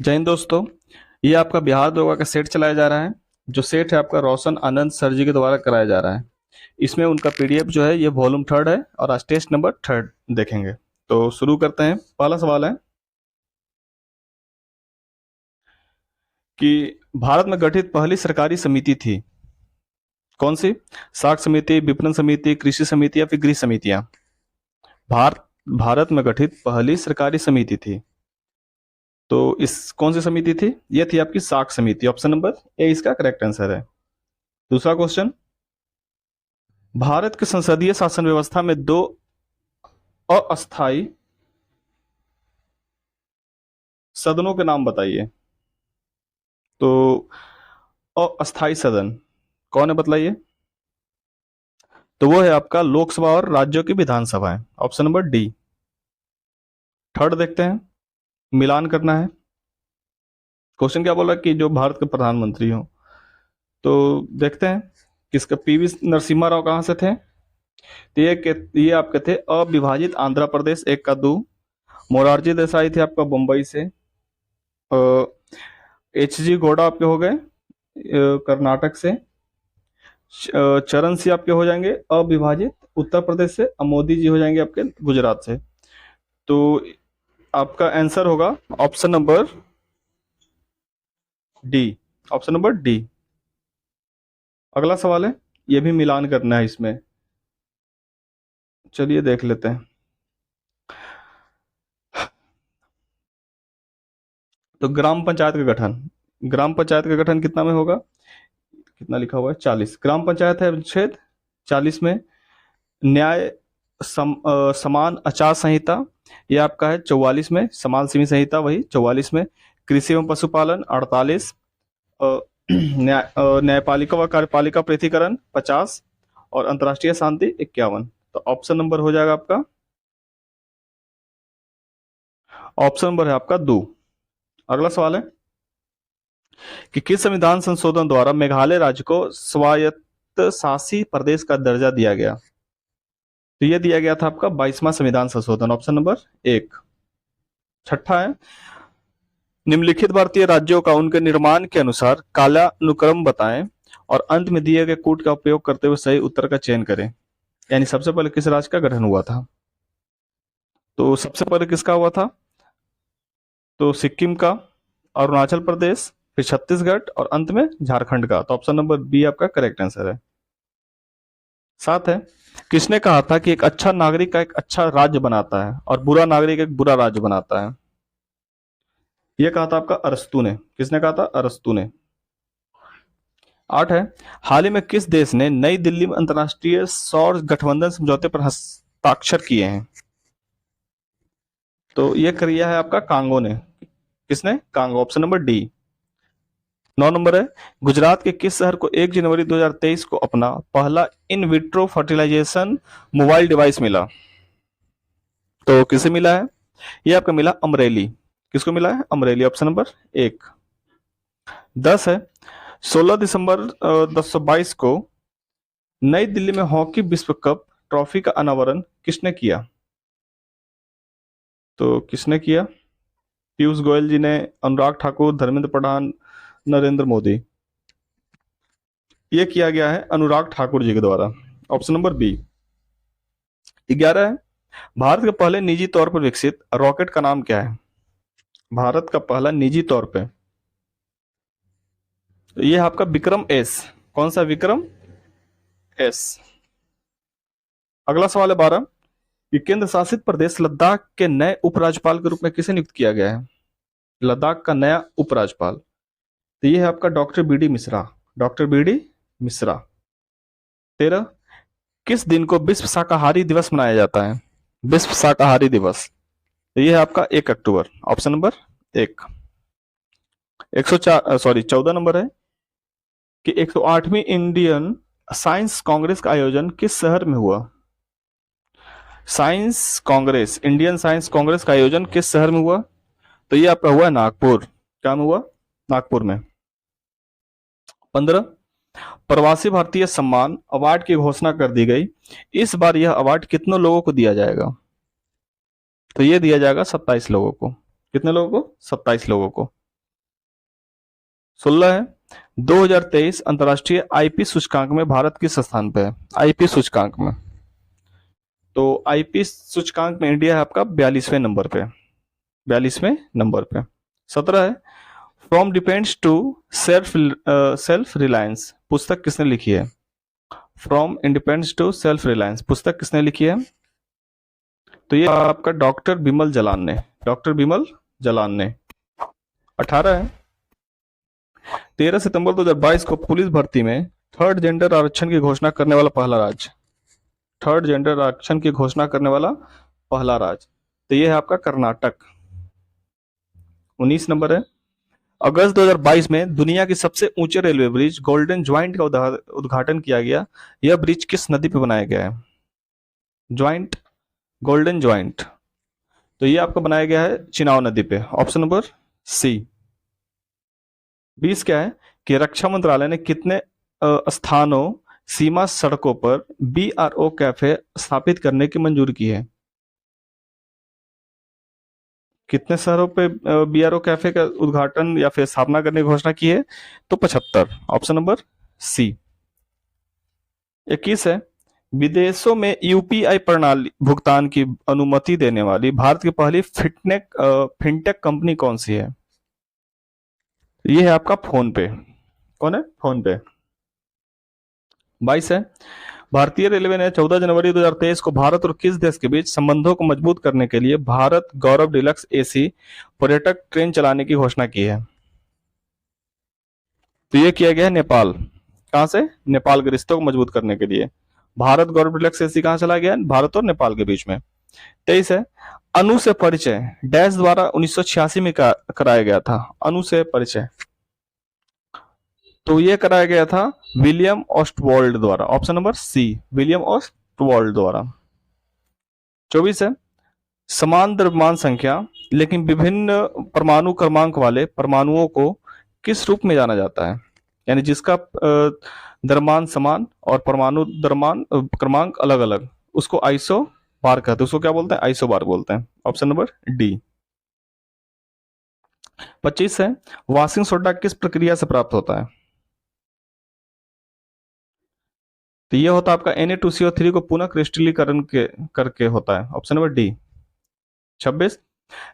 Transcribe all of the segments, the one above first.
जय हिंद दोस्तों। ये आपका बिहार दरोगा का सेट चलाया जा रहा है। जो सेट है आपका रोशन आनंद सर जी के द्वारा कराया जा रहा है। इसमें उनका पीडीएफ जो है ये वॉल्यूम थर्ड है और आज टेस्ट नंबर थर्ड देखेंगे। तो शुरू करते हैं। पहला सवाल है कि भारत में गठित पहली सरकारी समिति थी कौन सी? साख समिति, विपणन समिति, कृषि समिति या फिर गृह समितियां? भारत भारत में गठित पहली सरकारी समिति थी तो इस कौन सी समिति थी? यह थी आपकी साख समिति। ऑप्शन नंबर ए इसका करेक्ट आंसर है। दूसरा क्वेश्चन, भारत की संसदीय शासन व्यवस्था में दो अस्थाई सदनों के नाम बताइए। तो अस्थाई सदन कौन है बतलाइए? तो वो है आपका लोकसभा और राज्यों की विधानसभा है। Option number D. थर्ड देखते हैं, मिलान करना है। क्वेश्चन क्या बोला कि जो भारत के प्रधानमंत्री हो। तो देखते हैं किसका, पीवी नरसिम्हा राव कहां से थे? तो ये आपके थे अविभाजित आंध्र प्रदेश एक का दो। मोरारजी देसाई थे आपका मुंबई से। एच जी गौड़ा आपके हो गए कर्नाटक से। चरण सिंह आपके हो जाएंगे अविभाजित उत्तर प्रदेश से। और मोदी जी हो जाएंगे आपके गुजरात से। तो आपका आंसर होगा option number D. Option number D. अगला सवाल है, ये भी मिलान करना है इसमें। चलिए देख लेते हैं। तो ग्राम पंचायत का गठन, ग्राम पंचायत का गठन कितना में होगा? कितना लिखा हुआ है? 40। ग्राम पंचायत है अनुच्छेद 40 में। न्याय समान आचार संहिता ये आपका है 44 में। समान सीमी संहिता वही 44 में। कृषि एवं पशुपालन 48। न्यायपालिका व कार्यपालिका पृथकीकरण 50। और अंतर्राष्ट्रीय शांति 51। तो ऑप्शन नंबर हो जाएगा आपका, ऑप्शन नंबर है आपका दो। अगला सवाल है कि किस संविधान संशोधन द्वारा मेघालय राज्य को स्वायत्त शासी प्रदेश का दर्जा दिया गया? तो यह दिया गया था आपका 22वां संविधान संशोधन। ऑप्शन नंबर एक। छठा है, निम्नलिखित भारतीय राज्यों का उनके निर्माण के अनुसार कालानुक्रम बताएं और अंत में दिए गए कूट का उपयोग करते हुए सही उत्तर का चयन करें। यानी सबसे पहले किस राज्य का गठन हुआ था? तो सबसे पहले किसका हुआ था? तो सिक्किम का, अरुणाचल प्रदेश, फिर छत्तीसगढ़ और अंत में झारखंड का। तो ऑप्शन नंबर बी आपका करेक्ट आंसर है। साथ है, किसने कहा था कि एक अच्छा नागरिक का एक अच्छा राज्य बनाता है और बुरा नागरिक एक बुरा राज्य बनाता है? यह कहा था आपका अरस्तु ने। किसने कहा था? अरस्तु ने। 8 है, हाल ही में किस देश ने नई दिल्ली में अंतर्राष्ट्रीय सौर गठबंधन समझौते पर हस्ताक्षर किए हैं? तो यह किया है आपका कांगो ने। किसने? Congo. Option number D. 9 number है, गुजरात के किस शहर को 1 जनवरी 2023 को अपना पहला in vitro fertilisation mobile device मिला? तो किसे मिला है? ये आपका मिला अमरेली। किसको मिला है? अमरेली। ऑप्शन नंबर एक। 10 है, 16 दिसंबर 1022 को नई दिल्ली में हॉकी विश्व कप ट्रॉफी का अनावरण किसने किया? तो किसने किया? पीयूष गोयल जी ने, अनुराग ठाकुर, धर्मेंद्र प्रधान, नरेंद्र मोदी। यह किया गया है अनुराग ठाकुर जी के द्वारा। Option number B. 11 है, भारत के पहले निजी तौर पर विकसित रॉकेट का नाम क्या है? भारत का पहला निजी तौर पे, तो ये है आपका विक्रम एस। कौन सा? विक्रम एस। अगला सवाल है 12 कि केंद्र शासित प्रदेश लद्दाख के नए उपराज्यपाल के रूप में किसे नियुक्त किया गया है? लद्दाख का नया उपराज्यपाल, तो ये है आपका doctor B D Mishra. Doctor B D Mishra. 13, किस दिन को विश्व शाकाहारी दिवस मनाया जाता है? विश्व शाकाहारी दिवस, तो ये है आपका 1 अक्टूबर। ऑप्शन नंबर एक। 104 सॉरी 14 नंबर है कि 108वीं इंडियन साइंस कांग्रेस का आयोजन किस शहर में हुआ? Science Congress, Indian science Congress का आयोजन किस शहर में हुआ? तो ये आपका हुआ नागपुर। क्या में हुआ? नागपुर में। 15, प्रवासी भारतीय सम्मान अवार्ड की घोषणा कर दी गई। इस बार यह अवार्ड कितने लोगों को दिया जाएगा? तो ये दिया जाएगा 27 लोगों को। कितने लोगों को? 27 लोगों को। 16 है, 2023 अंतर्राष्ट्रीय आईपी सूचकांक में भारत किस स्थान पे है? आईपी सूचकांक में, तो आईपी सूचकांक में इंडिया है आपका 42वें नंबर पे, 42वें नंबर पे। 17 है, from depends to self self reliance पुस्तक किसने लिखी है? From independence to self reliance पुस्तक किसने लिखी है? तो ये आपका डॉक्टर बिमल जलान ने, डॉक्टर बिमल जलान ने। 18 है, 13 सितंबर 2022 को पुलिस भर्ती में थर्ड जेंडर आरक्षण की घोषणा करने वाला पहला राज्य, थर्ड जेंडर आरक्षण की घोषणा करने वाला पहला राज्य, तो ये है आपका कर्नाटक। 19 नंबर है, अगस्त 2022 में दुनिया की सबसे ऊंचे रेलवे ब्रिज गोल्डन ज्वाइंट का उद्घाटन किया गया। यह ब्रिज किस नदी पे बनाया गया है? ज्वाइंट, गोल्डन ज्वाइंट, तो ये आपका बनाया गया है चिनाव नदी पे, ऑप्शन नंबर सी। 20 क्या है कि रक्षा मंत्रालय ने कितने स्थानों सीमा सड़कों पर बीआरओ कैफे स्थापित करने की मंजूरी की है? कितने शहरों पे बीआरओ कैफे का उद्घाटन या फिर स्थापना करने की घोषणा की है? तो 75, ऑप्शन नंबर सी। 21 है, विदेशों में यूपीआई प्रणाली भुगतान की अनुमति देने वाली भारत की पहली फिनटेक कंपनी कौन सी है? ये है आपका फोन पे। कौन है? फोन पे। 22 है, भारतीय रेलवे ने 14 जनवरी 2023 को भारत और किस देश के बीच संबंधों को मजबूत करने के लिए भारत गौरव डिलक्स एसी पर्यटक ट्रेन चलाने की घोषणा की है? तो ये किया गया है नेपाल। कहां से? नेपाल के रिश्तों को मजबूत करने के लिए भारत गौरव डिलक्स एसी कहां चला गया? भारत और नेपाल के बीच में। 23 है, अणु से परिचय डैश द्वारा 1986 में कराया गया था? अणु से परिचय, तो ये कराया गया था विलियम ऑस्टवॉल्ड द्वारा, ऑप्शन नंबर सी, विलियम ऑस्टवॉल्ड द्वारा। 24 है, समान द्रव्यमान संख्या लेकिन विभिन्न परमाणु क्रमांक वाले परमाणुओं को किस रूप में जाना जाता है? यानी जिसका द्रव्यमान समान और परमाणु द्रव्यमान क्रमांक अलग अलग, उसको आइसो बार कहते हैं। उसको क्या बोलते हैं? आइसो बार बोलते हैं, ऑप्शन नंबर डी। 25 है, वॉशिंग सोडा किस प्रक्रिया से प्राप्त होता है? तो ये होता है आपका Na2CO3 को पुनः क्रिस्टलीकरण करके होता है, ऑप्शन नंबर डी। 26,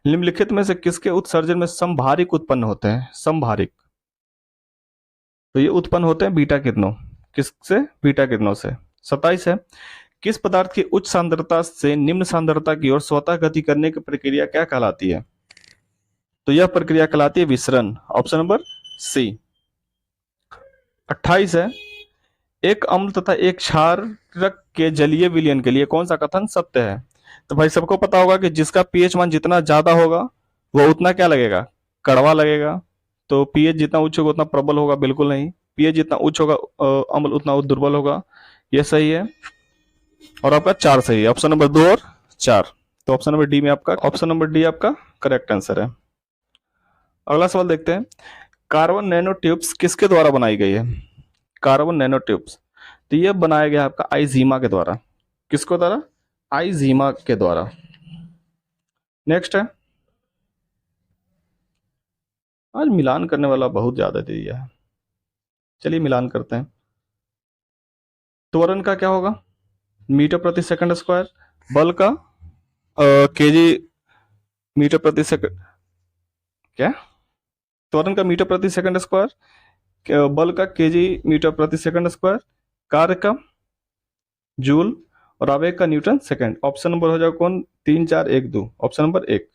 निम्नलिखित में से किसके उत्सर्जन में समभारिक उत्पन्न होते हैं? समभारिक, तो ये उत्पन्न होते हैं बीटा किरणों। किससे? बीटा किरणों से। 27 है, किस पदार्थ की उच्च सांद्रता से निम्न सांद्रता की ओर स्वतः गति करने की प्रक्रिया क्या कहलाती है? तो यह प्रक्रिया कहलाती है विसरण, ऑप्शन नंबर सी। 28 है, एक अम्ल तथा एक क्षारक के जलीय विलयन के लिए कौन सा कथन सत्य है? तो भाई सबको पता होगा कि जिसका पीएच मान जितना ज्यादा होगा वो उतना क्या लगेगा? कड़वा लगेगा। तो पीएच जितना उच्च होगा उतना प्रबल होगा? बिल्कुल नहीं। पीएच जितना उच्च होगा अम्ल उतना दुर्बल होगा। ये सही है और आपका 4 सही है, ऑप्शन नंबर 2 और 4। तो ऑप्शन नंबर डी में आपका, ऑप्शन नंबर डी आपका करेक्ट आंसर है। अगला सवाल देखते हैं, कार्बन नैनो ट्यूब्स किसके द्वारा बनाई गई है? कार्बन नैनो ट्यूब्स, तो ये बनाया गया आपका आईजीमा के द्वारा। किसको द्वारा? आईजीमा के द्वारा। नेक्स्ट है, आज मिलान करने वाला बहुत ज्यादा दे दिया है, चलिए मिलान करते हैं। त्वरण का क्या होगा? मीटर प्रति सेकंड स्क्वायर। बल का केजी मीटर प्रति सेकंड, क्या? त्वरण का मीटर प्रति सेकंड स्क्वायर, बल का केजी मीटर प्रति सेकंड स्क्वायर, कार्य का जूल और आवेग का न्यूटन सेकंड। ऑप्शन नंबर हो जाएगा कौन? 3 4 1 2, ऑप्शन नंबर 1।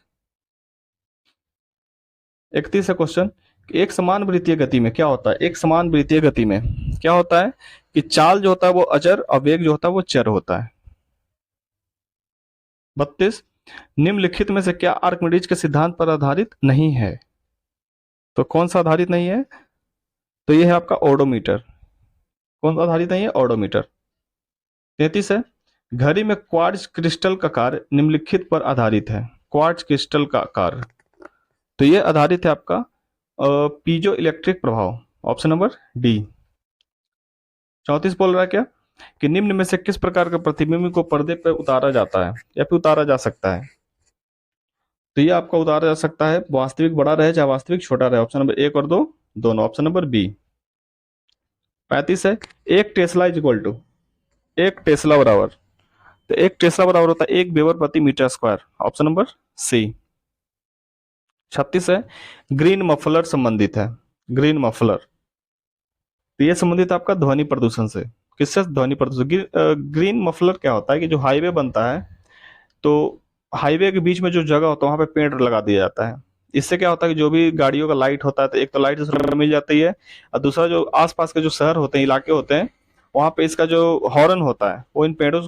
31 है क्वेश्चन, एक समान वृत्तीय गति में क्या होता है? एक समान वृत्तीय गति में क्या होता है कि चाल जो होता है वो अचर और वेग जो होता है वो चर होता है। 32, निम्नलिखित में से क्या आर्किमिडीज के सिद्धांत पर आधारित नहीं है? तो कौन सा आधारित नहीं है? तो ये है आपका ओडोमीटर। कौन सा आधारित नहीं है? ओडोमीटर। 33 है, घड़ी में क्वार्ट्ज क्रिस्टल का कार्य निम्नलिखित पर आधारित है। क्वार्ट्ज क्रिस्टल का कार्य, तो ये आधारित है आपका पीजो इलेक्ट्रिक प्रभाव, ऑप्शन नंबर डी। 34 बोल रहा है क्या कि निम्न में से किस प्रकार का प्रतिबिंब को पर्दे पर उतारा जाता है या फिर उतारा जा सकता है? तो ये आपका उतारा जा सकता है वास्तविक बड़ा रहे चाहे वास्तविक छोटा रहे, ऑप्शन नंबर 1 और 2 दोनों, ऑप्शन नंबर बी। 35 है, एक टेस्ला इज इक्वल टू, एक टेस्ला बराबर, तो एक टेस्ला बराबर होता है 1 वेबर प्रति metre square, option number C. 36 है, ग्रीन मफलर संबंधित है, ग्रीन मफलर, तो ये संबंधित है आपका ध्वनि प्रदूषण से। किससे? ध्वनि प्रदूषण। ग्रीन मफलर क्या होता है कि जो हाईवे बनता है, तो हाईवे के बीच में जो जगह होता है वहां पे पेड़ लगा दिया जाता है। इससे क्या होता है कि जो भी गाड़ियों का लाइट होता है, तो एक तो लाइट से मिल जाती है, और दूसरा जो आसपास के जो शहर होते हैं, इलाके होते हैं, वहां पे इसका जो हॉर्न होता है वो इन पेड़ों,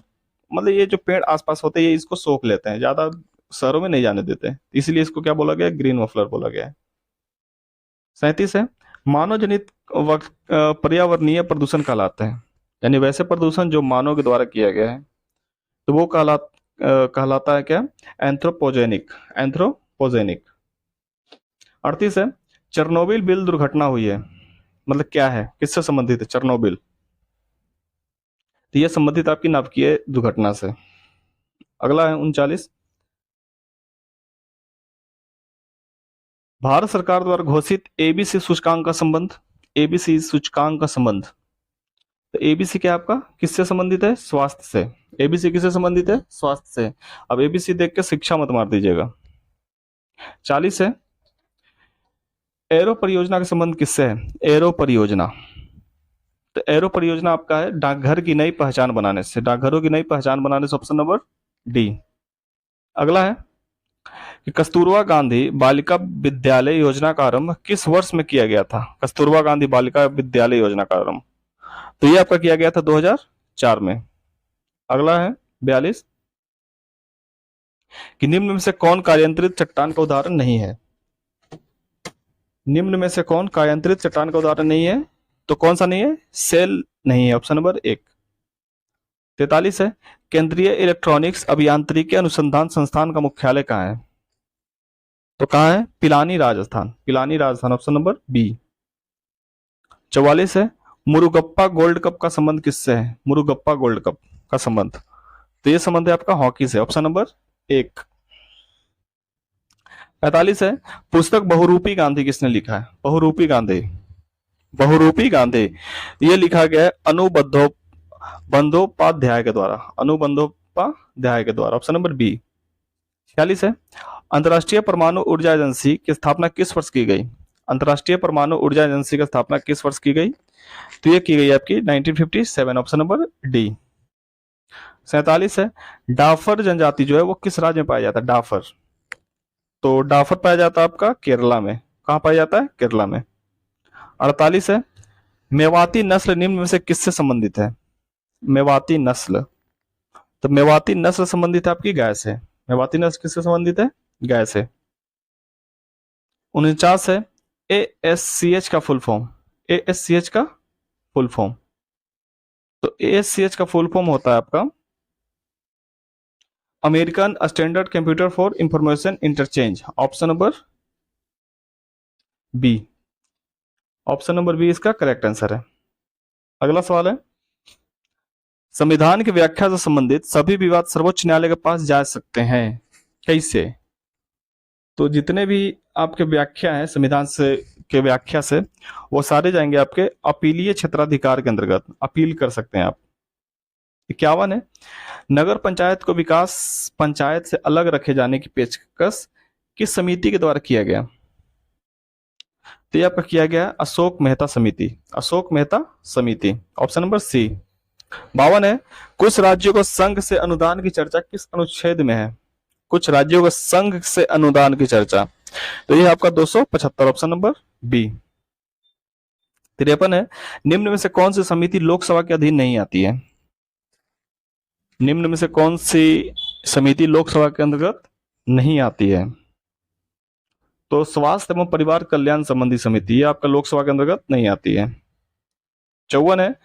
मतलब ये जो पेड़ आसपास होते हैं ये इसको सोख लेते हैं, ज्यादा शहरों में नहीं जाने देते हैं, इसलिए इसको क्या बोला गया है? ग्रीन मफलर बोला गया है। 37 है, मानव जनित पर्यावरणीय प्रदूषण कहलाते हैं, यानी वैसे प्रदूषण जो मानव के द्वारा किया गया है, तो वो कहलाता है क्या? Anthropogenic, anthropogenic. 38 है, चेरनोबिल बिल दुर्घटना हुई है, मतलब क्या है, किससे संबंधित है चेरनोबिल? तो ये संबंधित आपकी नाभिकीय दुर्घटना से। अगला है 39, भारत सरकार द्वारा घोषित एबीसी सूचकांक का संबंध, एबीसी सूचकांक का संबंध, तो एबीसी क्या आपका किससे संबंधित है? स्वास्थ्य से। एबीसी किससे संबंधित है? स्वास्थ्य से। अब एबीसी देख के शिक्षा मत मार दीजिएगा। 40 है, एरो परियोजना का संबंध किससे है? एरो परियोजना, तो एरो परियोजना आपका है डाकघर की नई पहचान बनाने से, डाकघरों की नई पहचान बनाने से, ऑप्शन नंबर डी। अगला है कि कस्तूरबा गांधी बालिका विद्यालय योजना का आरंभ किस वर्ष में किया गया था? कस्तूरबा गांधी बालिका विद्यालय योजना का आरंभ, तो ये आपका किया गया था 2004 में। अगला है 42, कि निम्न में से कौन कार्यांतरित चट्टान का उदाहरण नहीं है? निम्न में से कौन कार्यांतरित चट्टान का उदाहरण नहीं है? तो कौन सा नहीं है? सेल नहीं है, ऑप्शन नंबर 1। 43 है, केंद्रीय इलेक्ट्रॉनिक्स अभियांत्रिकी अनुसंधान संस्थान का मुख्यालय कहाँ है? तो कहाँ है? Pilani Rajasthan, Pilani Rajasthan, option number B. 44 है, मुरुगप्पा गोल्ड कप का संबंध किससे है? मुरुगप्पा गोल्ड कप का संबंध, तो ये संबंध है आपका हॉकी से, ऑप्शन नंबर 1। 45 है, पुस्तक बहुरूपी गांधी किसने लिखा है? बहुरूपी गांधी, बहुरूपी गांधी, ये लिखा गया है अनुबंधो बंदोपाध्याय के द्वारा, अनुबंधोपाध्याय के द्वारा, ऑप्शन नंबर बी। 46 है, अंतर्राष्ट्रीय परमाणु ऊर्जा एजेंसी की स्थापना किस वर्ष की गई? अंतर्राष्ट्रीय परमाणु ऊर्जा एजेंसी की स्थापना किस वर्ष की गई? तो ये की गई आपकी 1957, ऑप्शन नंबर डी। 47 है, डाफर जनजाति जो है वो किस राज्य में पाया जाता है? डाफर, तो डाफर पाया जाता है आपका केरला में। कहाँ पाया जाता है? केरला में। 48 है, मेवाती नस्ल निम्न में से किससे संबंधित है? मेवाती नस्ल, तो मेवाती नस्ल संबंधित है आपकी गाय से। मेवाती नस्ल किससे संबंधित है? गाय से। 49 है, ASCH का फुल फॉर्म, ASCH का फुल फॉर्म, तो ASCH का फुल फॉर्म होता है आपका American standard computer for information interchange, option number B. Option number B इसका करेक्ट आंसर है। अगला सवाल है, संविधान की व्याख्या से संबंधित सभी विवाद सर्वोच्च न्यायालय के पास जा सकते हैं, कैसे? तो जितने भी आपके व्याख्या है संविधान से के व्याख्या से, वो सारे जाएंगे आपके अपीलीय क्षेत्राधिकार के अंतर्गत, अपील कर सकते हैं आप। 51 है, नगर पंचायत को विकास पंचायत से अलग रखे जाने की पेशकश किस समिति के द्वारा किया गया? तो ये आपका किया गया अशोक मेहता समिति, अशोक मेहता समिति, ऑप्शन नंबर सी। 52 है, कुछ राज्यों को संघ से अनुदान की चर्चा किस अनुच्छेद में है? कुछ राज्यों को संघ से अनुदान की चर्चा, तो ये आपका 275, ऑप्शन नंबर बी। 53 है, निम्न में से कौन सी समिति लोकसभा के अधीन नहीं आती है? निम्न में से कौन सी समिति लोकसभा के अंतर्गत नहीं आती है? तो स्वास्थ्य एवं परिवार कल्याण संबंधी समिति, ये आपका लोकसभा के अंतर्गत नहीं आती है। 54 है,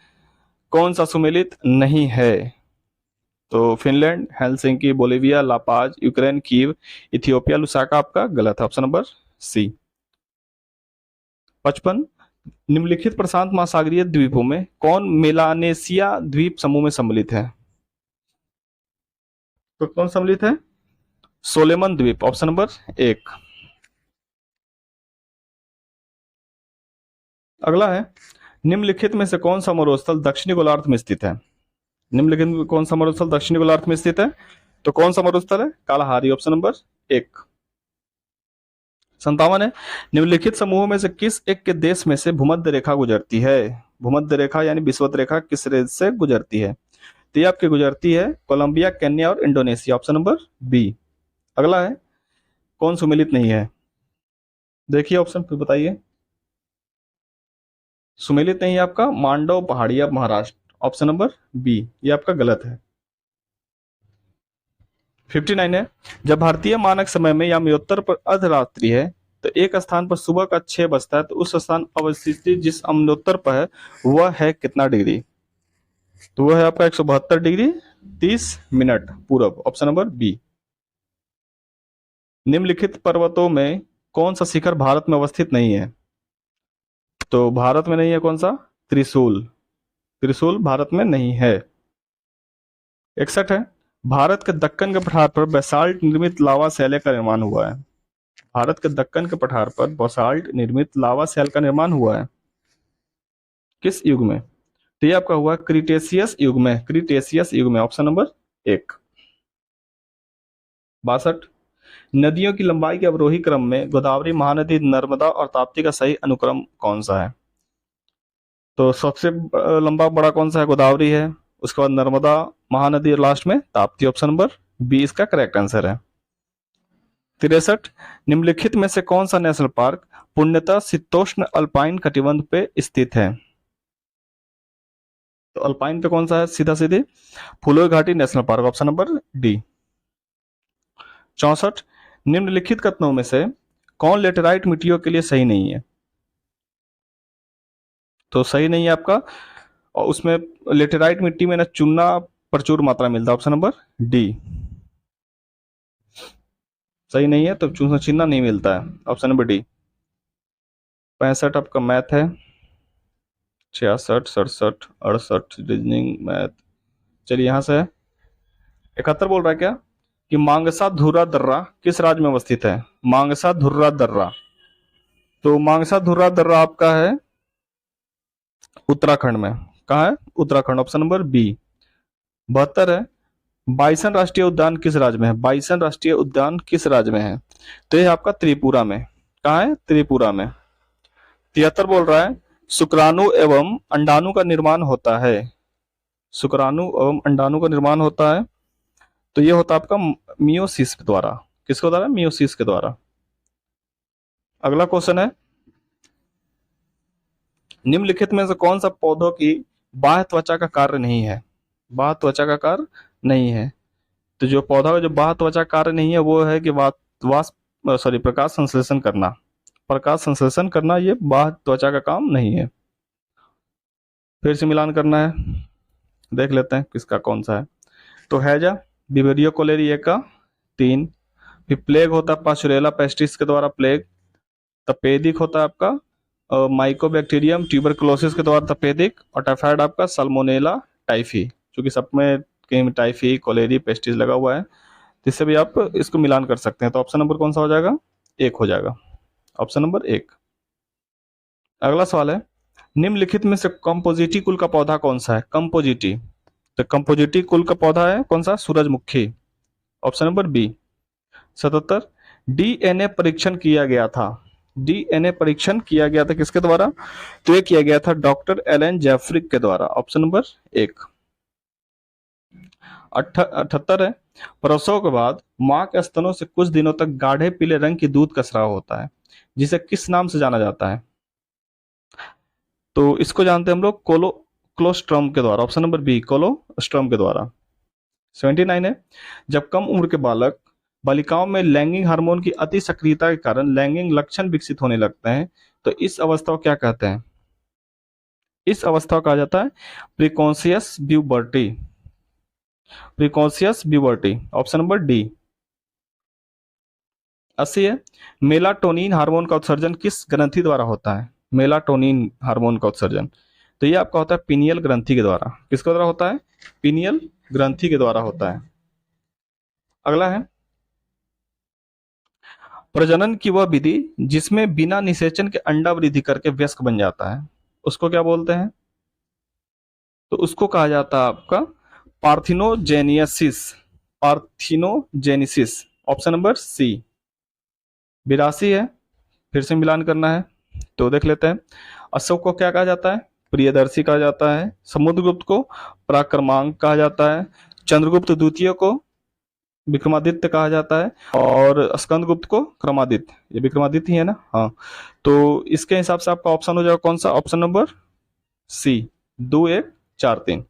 कौन सा सुमेलित नहीं है? तो Finland, Helsinki, Bolivia, La Paz, Ukraine, Kyiv, Ethiopia, Lusaka आपका गलत है, ऑप्शन नंबर सी। 55, निम्नलिखित प्रशांत महासागरीय द्वीपों में कौन मेलानेशिया द्वीप समूह में सम्मिलित है? तो कौन सम्मिलित है? सोलेमन द्वीप, ऑप्शन नंबर 1। अगला है, निम्नलिखित में से कौन सा मरुस्थल दक्षिणी गोलार्ध में स्थित है? निम्नलिखित में कौन सा मरुस्थल दक्षिणी गोलार्ध में स्थित है? तो कौन सा मरुस्थल है? Kalahari, option number 1। 57 है, निम्नलिखित समूहों में से किस एक के देश में से भूमध्य रेखा गुजरती है? भूमध्य रेखा यानी विषुवत रेखा किस देश से गुजरती है? तो ये आपकी गुजरती है कोलंबिया, केन्या और इंडोनेशिया, ऑप्शन नंबर बी। अगला है, कौन सुमेलित नहीं है? देखिए ऑप्शन फिर बताइए। सुमेलित नहीं है आपका मांडव पहाड़ी of Maharashtra, option number B, ये आपका गलत है। 59 है, जब भारतीय मानक समय में याम्योत्तर पर अर्धरात्रि है तो एक स्थान पर सुबह का 6 बजता है, तो उस स्थान अवस्थिति जिस अम्लोत्तर पर है वह है कितना डिग्री? तो वह है आपका 172 डिग्री 30 मिनट पूरब, ऑप्शन नंबर बी। निम्नलिखित पर्वतों में कौन सा शिखर भारत में अवस्थित नहीं है? तो भारत में नहीं है कौन सा? त्रिशूल, त्रिशूल भारत में नहीं है। 61 है, भारत के दक्कन के पठार पर बेसाल्ट निर्मित लावा शैल का निर्माण हुआ है। भारत के दक्कन के पठार पर बेसाल्ट निर्मित लावा शैल का निर्माण हुआ है किस युग में? तो ये आपका हुआ क्रिटेशियस युग में, क्रिटेशियस युग में, ऑप्शन नंबर 1। 62, नदियों की लंबाई के अवरोही क्रम में गोदावरी, महानदी, नर्मदा और ताप्ती का सही अनुक्रम कौन सा है? तो सबसे लंबा बड़ा कौन सा है? गोदावरी है, उसके बाद नर्मदा, महानदी और लास्ट में ताप्ती, ऑप्शन नंबर बी इसका करेक्ट आंसर है। 63, निम्नलिखित में से कौन सा नेशनल पार्क पूर्णतः शीतोष्ण अल्पाइन कटिबंध पे स्थित है? तो अल्पाइन पे कौन सा है? सीधा सीधी फूलों की घाटी national park, option number D. 64, निम्नलिखित कथनों में से कौन लेटेराइट मिट्टियों के लिए सही नहीं है? तो सही नहीं है आपका, और उसमें लेटेराइट मिट्टी में ना चूना प्रचुर मात्रा मिलता है, ऑप्शन नंबर डी सही नहीं है, तो चूना चीना नहीं मिलता है, ऑप्शन नंबर डी। 65 आपका मैथ है, 66, 67, 68 रीजनिंग मैथ। चलिए यहां से 71 बोल रहा है क्या कि मांगसा धुर्रा दर्रा किस राज्य में अवस्थित है? मांगसा धुर्रा दर्रा, तो मांगसा धुर्रा दर्रा आपका है उत्तराखंड में। कहाँ है? Uttarakhand, option number B. 72 है, बाइसन राष्ट्रीय उद्यान किस राज्य में है? बाइसन राष्ट्रीय उद्यान किस राज्य में है? तो ये आपका त्रिपुरा में। कहाँ है? त्रिपुरा में। 73 बोल रहा है, शुक्राणु एवं अंडाणु का निर्माण होता है। शुक्राणु एवं अंडाणु का निर्माण होता है, तो ये होता है आपका मियोसिस के द्वारा। किसके द्वारा? मियोसिस के द्वारा। अगला क्वेश्चन है, निम्नलिखित में से कौन सा पौधों की बाह्य त्वचा का कार्य नहीं है? बाह्य त्वचा का कार्य नहीं है, तो जो पौधा का जो बाह्य त्वचा कार्य नहीं है वो है कि प्रकाश संश्लेषण करना। प्रकाश संश्लेषण करना ये बाह्य त्वचा का काम नहीं है। फिर से मिलान करना है, देख लेते हैं किसका कौन सा है। तो हैजा, विबेरियो कोलेरिया का 3, फिर प्लेग होता है पाचुरेला पेस्टिस के द्वारा प्लेग, तपेदिक होता है आपका माइकोबैक्टीरियम ट्यूबरकुलोसिस के द्वारा तपेदिक, और टाइफाइड आपका सल्मोनेला टाइफी, क्योंकि सब में कहीं टाइफी कोलेरी पेस्टिस लगा हुआ है, जिससे भी आप इसको मिलान कर सकते हैं। तो ऑप्शन नंबर कौन सा हो जाएगा? 1 हो जाएगा, ऑप्शन नंबर 1। अगला सवाल है, निम्नलिखित में से कंपोजिटी कुल का पौधा कौन सा है? कंपोजिटी, तो कंपोजिटी कुल का पौधा है कौन सा? सूरजमुखी, ऑप्शन नंबर बी। 77, डीएनए परीक्षण किया गया था। डीएनए परीक्षण किया गया था किसके द्वारा? तो ये किया गया था डॉक्टर एलन जेफरिक के द्वारा, ऑप्शन नंबर 1। 78 है, प्रसव के बाद मां के स्तनों से कुछ दिनों तक गाढ़े पीले रंग की दूध का स्राव होता है, जिसे किस नाम से जाना जाता है? तो इसको जानते हैं हम लोग कोलोस्ट्रम के द्वारा, ऑप्शन नंबर बी कोलोस्ट्रम के द्वारा। 79 है, जब कम उम्र के बालिकाओं में लैंगिक हार्मोन की अति सक्रियता के कारण लैंगिक लक्षण विकसित होने लगते हैं, तो इस अवस्था को क्या कहते हैं? इस अवस्था को कहा जाता है precocious puberty, precocious puberty, option number D. 80 है, मेलाटोनिन हार्मोन का उत्सर्जन किस ग्रंथि द्वारा होता है? मेलाटोनिन हार्मोन का उत्सर्जन, तो ये आपका होता है पीनियल ग्रंथि के द्वारा। किसके द्वारा होता है? पीनियल ग्रंथि के द्वारा होता है। अगला है, प्रजनन की वह विधि जिसमें बिना निषेचन के अंडा वृद्धि करके वयस्क बन जाता है, उसको क्या बोलते हैं? तो उसको कहा जाता है आपका पार्थिनोजेनियसिस। पार्थिनोजेनिसिस, ऑप्शन नंबर सी। 82 है, फिर से मिलान करना है तो देख लेते हैं। अशोक को क्या कहा जाता है? प्रियदर्शी कहा जाता है। समुद्रगुप्त को पराक्रमांक कहा जाता है। चंद्रगुप्त द्वितीय को विक्रमादित्य कहा जाता है और स्कंदगुप्त को क्रमादित्य। ये विक्रमादित्य ही है ना? हाँ। तो इसके हिसाब से आपका ऑप्शन हो जाएगा कौन सा? Option number C, 2 1 4 3।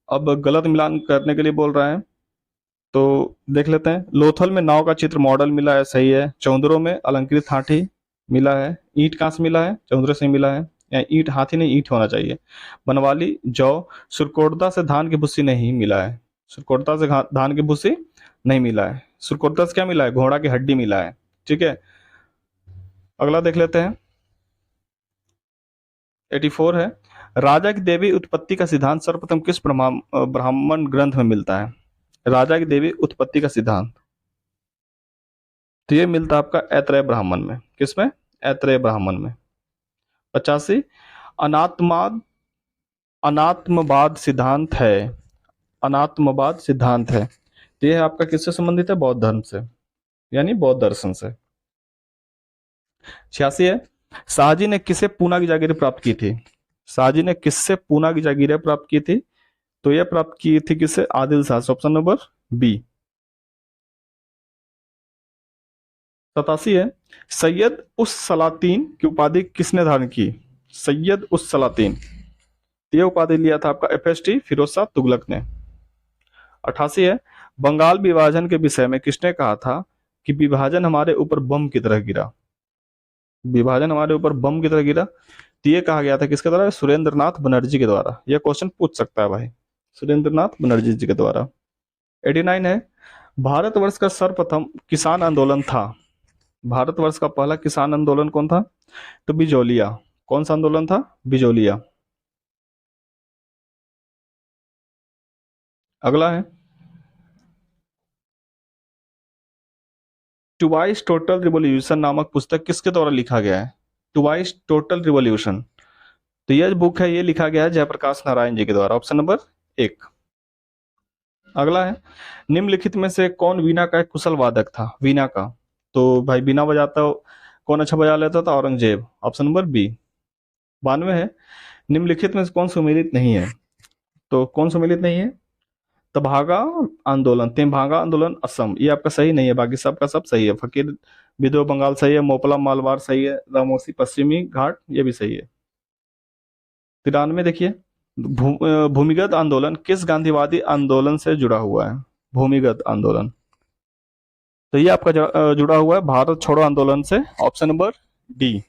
अब गलत मिलान करने के लिए बोल रहा है तो देख लेते हैं। लोथल में नाव का चित्र मॉडल मिला है, सही है। चौंदरों में अलंकृत हाथी मिला है। ईंट कहाँ से मिला है? चौंदरों से मिला है। या ईंट, हाथी नहीं, ईंट होना चाहिए। बनवाली जौ। सुरकोटदा से धान की भूसी नहीं मिला है। सुरकोटदा से धान की भूसी नहीं मिला है। सुरकोटदा से क्या मिला है? घोड़ा की हड्डी मिला है। ठीक है, अगला देख लेते हैं। 84 है, राजा की देवी उत्पत्ति का सिद्धांत सर्वप्रथम किस ब्राह्मण ग्रंथ में मिलता है? राजा की देवी उत्पत्ति का सिद्धांत, तो ये मिलता है आपका ऐत्रेय ब्राह्मण में। किसमें? ऐत्रेय ब्राह्मण में। 85, अनात्माद अनात्मवाद सिद्धांत है। अनात्मवाद सिद्धांत है, तो ये आपका किससे संबंधित है? बौद्ध धर्म से, यानी बौद्ध दर्शन से। 86 है, शाहजी ने किसे पूना की जागीरें प्राप्त की थी? शाहजी ने किससे पूना की जागीरें प्राप्त की थी? तो यह प्राप्त की थी किससे? आदिल शाह से, ऑप्शन नंबर बी। 87 है, सैयद उस सलातीन की उपाधि किसने धारण की? सैयद उस सलातीन, यह उपाधि लिया था आपका FST फिरोज शाह तुगलक ने। 88 है, बंगाल विभाजन के विषय में किसने कहा था कि विभाजन हमारे ऊपर बम की तरह गिरा? विभाजन हमारे ऊपर बम की तरह गिरा, तो ये कहा गया था किसके द्वारा? सुरेंद्र नाथ बनर्जी के द्वारा। यह क्वेश्चन पूछ सकता है भाई, सुरेंद्र नाथ बनर्जी जी के द्वारा। 89 है, भारतवर्ष का सर्वप्रथम किसान आंदोलन था। भारतवर्ष का पहला किसान आंदोलन कौन था? तो बिजोलिया। कौन सा आंदोलन था? बिजोलिया। अगला है, ट्वाइस टोटल रिवॉल्यूशन नामक पुस्तक किसके द्वारा लिखा गया है? ट्वाइस टोटल रिवॉल्यूशन, तो यह बुक है, ये लिखा गया है जयप्रकाश नारायण जी के द्वारा, ऑप्शन नंबर 1। अगला है, निम्नलिखित में से कौन वीणा का एक कुशल वादक था? वीणा का, तो भाई वीणा बजाता कौन अच्छा बजा लेता था? Aurangzeb, option number B. 92 है, निम्नलिखित में से कौन सुमेलित नहीं है? तो कौन सुमेलित नहीं है? तभागा आंदोलन, तेभागा आंदोलन असम, ये आपका सही नहीं है, बाकी सबका सब सही है। फकीर विद्रोह बंगाल सही है। मोपला मालवार सही है। रामोसी पश्चिमी घाट ये भी सही है। 93 देखिए, भूमिगत आंदोलन किस गांधीवादी आंदोलन से जुड़ा हुआ है? भूमिगत आंदोलन, तो ये आपका जुड़ा हुआ है भारत छोड़ो आंदोलन से, ऑप्शन नंबर डी।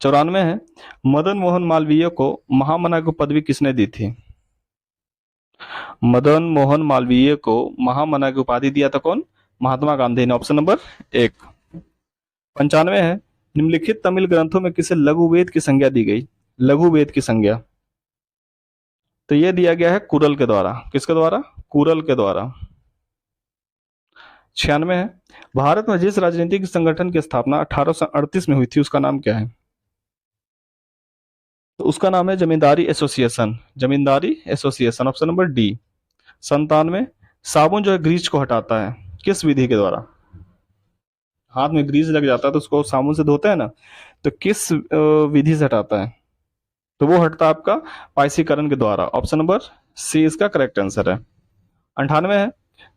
94 है, मदन मोहन मालवीय को महामना की पदवी किसने दी थी? मदन मोहन मालवीय को महामना की उपाधि दिया था कौन? महात्मा गांधी ने, ऑप्शन नंबर 1। 95 है, निम्नलिखित तमिल ग्रंथों में किसे लघु वेद की संज्ञा दी गई? लघु वेद की संज्ञा, तो यह दिया गया है कुरल के द्वारा। किसके द्वारा? कुरल के द्वारा। 96 है, भारत में जिस राजनीतिक संगठन की स्थापना 1838 में हुई थी उसका नाम क्या है? तो उसका नाम है जमींदारी एसोसिएशन। जमींदारी एसोसिएशन, ऑप्शन नंबर डी। 97, साबुन जो है ग्रीस को हटाता है, किस विधि के द्वारा? हाथ में ग्रीस लग जाता है तो उसको साबुन से धोते हैं ना, तो किस विधि से हटाता है? तो वो हटता है आपका पाइसीकरण के द्वारा, ऑप्शन नंबर सी इसका करेक्ट आंसर है। 98 है,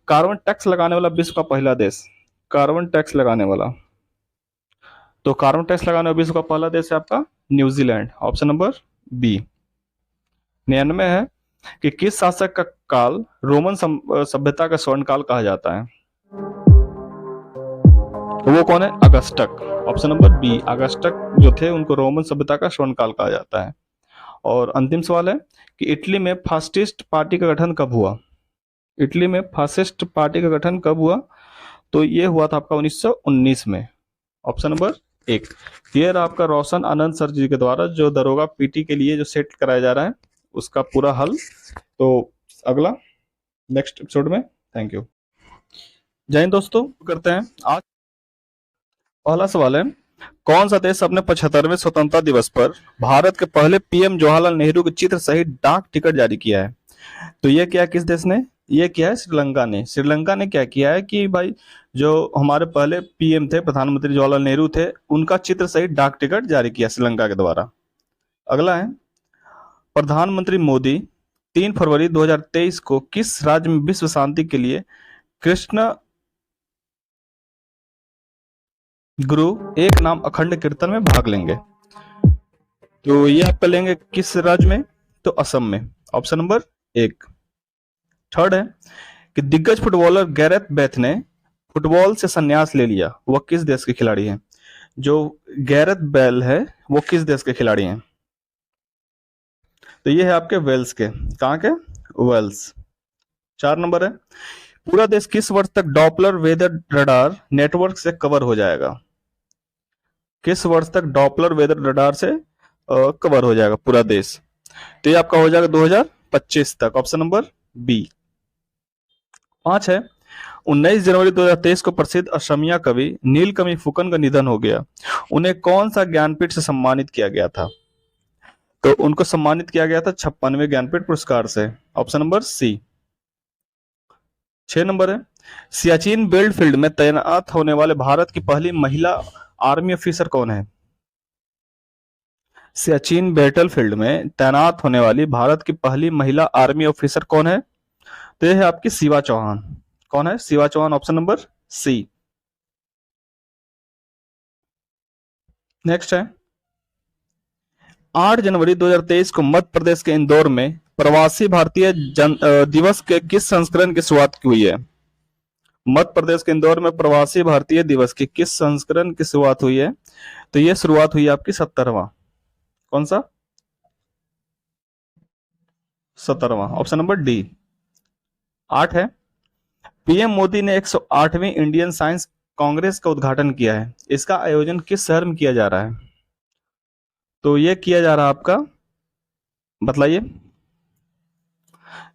कार्बन टैक्स लगाने वाला विश्व का पहला देश? कार्बन टैक्स लगाने वाला, तो कार्बन टैक्स लगाने वाला विश्व का पहला देश है आपका न्यूजीलैंड, ऑप्शन नंबर बी। 99 है कि किस शासक का काल रोमन सभ्यता का स्वर्ण काल कहा जाता है? तो वो कौन है? अगस्टक, ऑप्शन नंबर बी। अगस्टक जो थे उनको रोमन सभ्यता का स्वर्ण काल कहा जाता है। और अंतिम सवाल है कि इटली में फासिस्ट पार्टी का गठन कब हुआ? इटली में फासिस्ट पार्टी का गठन कब हुआ? तो ये हुआ था आपका 1919 में, ऑप्शन नंबर 1। ये रहा आपका रोशन आनंद सर जी के द्वारा जो दरोगा पीटी के लिए जो सेट कराया जा रहा है उसका पूरा हल। तो अगला नेक्स्ट एपिसोड में, थैंक यू। जय हिंद दोस्तों, करते हैं आज। पहला सवाल है, कौन सा देश अपने 75वें स्वतंत्रता दिवस पर भारत के पहले पीएम जवाहरलाल नेहरू के चित्र सहित डाक टिकट जारी किया है? तो ये क्या, किस देश ने ये किया है? श्रीलंका ने। श्रीलंका ने क्या किया है कि भाई, जो हमारे पहले पीएम थे, प्रधानमंत्री जवाहरलाल नेहरू थे, उनका चित्र सहित डाक टिकट जारी किया श्रीलंका के द्वारा। अगला है, प्रधानमंत्री मोदी 3 फरवरी 2023 को किस राज्य में विश्व शांति के लिए कृष्ण गुरु एक नाम अखंड कीर्तन में भाग लेंगे? तो ये आप लेंगे किस राज्य में? तो असम में, ऑप्शन नंबर 1। थर्ड है कि दिग्गज फुटबॉलर गैरेथ बेथ ने फुटबॉल से संन्यास ले लिया, वह किस देश के खिलाड़ी हैं? जो गैरेथ बेल है वो किस देश के खिलाड़ी हैं? तो ये है आपके वेल्स के। कहाँ के? वेल्स। 4 नंबर है, पूरा देश किस वर्ष तक डॉपलर वेदर रडार नेटवर्क से कवर हो जाएगा? किस वर्ष तक डॉपलर वेदर रडार से कवर हो जाएगा पूरा देश? तो ये आपका हो जाएगा 2025 तक, ऑप्शन नंबर बी। 5 है, 19 जनवरी 2023 को प्रसिद्ध असमिया कवि नीलकमल फुकन का निधन हो गया। उन्हें कौन सा ज्ञानपीठ से सम्मानित किया गया था? तो उनको सम्मानित किया गया था 56वें ज्ञानपीठ पुरस्कार से, ऑप्शन नंबर सी। 6 नंबर है, सियाचिन बेल्ट फील्ड में तैनात होने वाले भारत की पहली महिला आर्मी ऑफिसर कौन है? सियाचिन बैटलफील्ड में तैनात होने वाली भारत की पहली महिला आर्मी ऑफिसर कौन है? तो यह है आपकी शिवा चौहान। कौन है? Shiva Chauhan, option number C. Next है, 8 जनवरी 2023 को मध्य प्रदेश के इंदौर में प्रवासी भारतीय दिवस के किस संस्करण की शुरुआत हुई है? मध्य प्रदेश के इंदौर में प्रवासी भारतीय दिवस की किस संस्करण की शुरुआत हुई है? तो यह शुरुआत हुई आपकी 17वां। कौन सा? 17वां, ऑप्शन नंबर डी। 8 है, पीएम मोदी ने 108वीं इंडियन साइंस कांग्रेस का उद्घाटन किया है। इसका आयोजन किस शहर में किया जा रहा है? तो ये किया जा रहा है आपका, बतलाइए।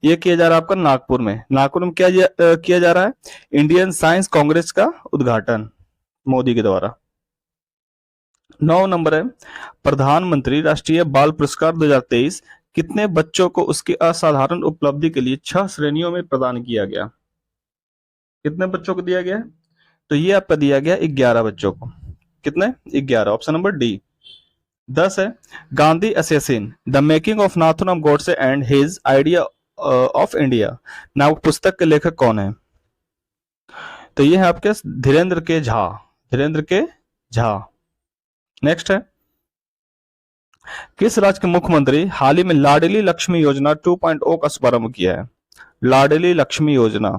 ये किया जा रहा है आपका नागपुर में। नागपुर में क्या किया जा रहा है? इंडियन साइंस कांग्रेस का उद्घाटन मोदी के द्वारा। 9 नंबर है, प्रधानमंत्री राष्ट्रीय बाल पुरस्कार 2023 कितने बच्चों को उसकी असाधारण उपलब्धि के लिए 6 श्रेणियों में प्रदान किया गया? कितने बच्चों को दिया गया? तो ये आपका दिया गया 11 बच्चों को। कितने? 11, ऑप्शन नंबर डी। 10 है, Gandhi assassin the making of Nathuram Godse and his idea of India नामक पुस्तक के लेखक कौन है? तो ये है आपके धीरेन्द्र के झा। धीरेन्द्र के झा। नेक्स्ट है, किस राज्य के मुख्यमंत्री हाल ही में लाडली लक्ष्मी योजना 2.0 का शुभारंभ किया है? लाडली लक्ष्मी योजना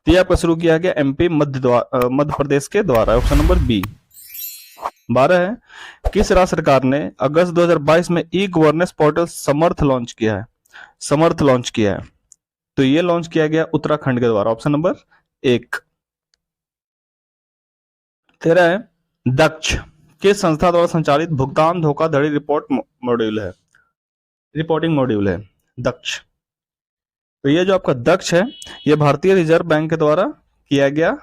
ये आपका शुरू किया गया एमपी मध्य प्रदेश के द्वारा, ऑप्शन नंबर बी। 12 है, किस राज्य सरकार ने अगस्त 2022 में ई गवर्नेंस पोर्टल समर्थ लॉन्च किया है? समर्थ लॉन्च किया है। तो ये लॉन्च किया गया उत्तराखंड के द्वारा, ऑप्शन नंबर 1। 13 है, दक्ष किस संस्था द्वारा संचालित भुगतान धोखाधड़ी रिपोर्टिंग मॉड्यूल है दक्ष? तो ये जो आपका दक्ष है, ये भारतीय रिजर्व बैंक के द्वारा किया गया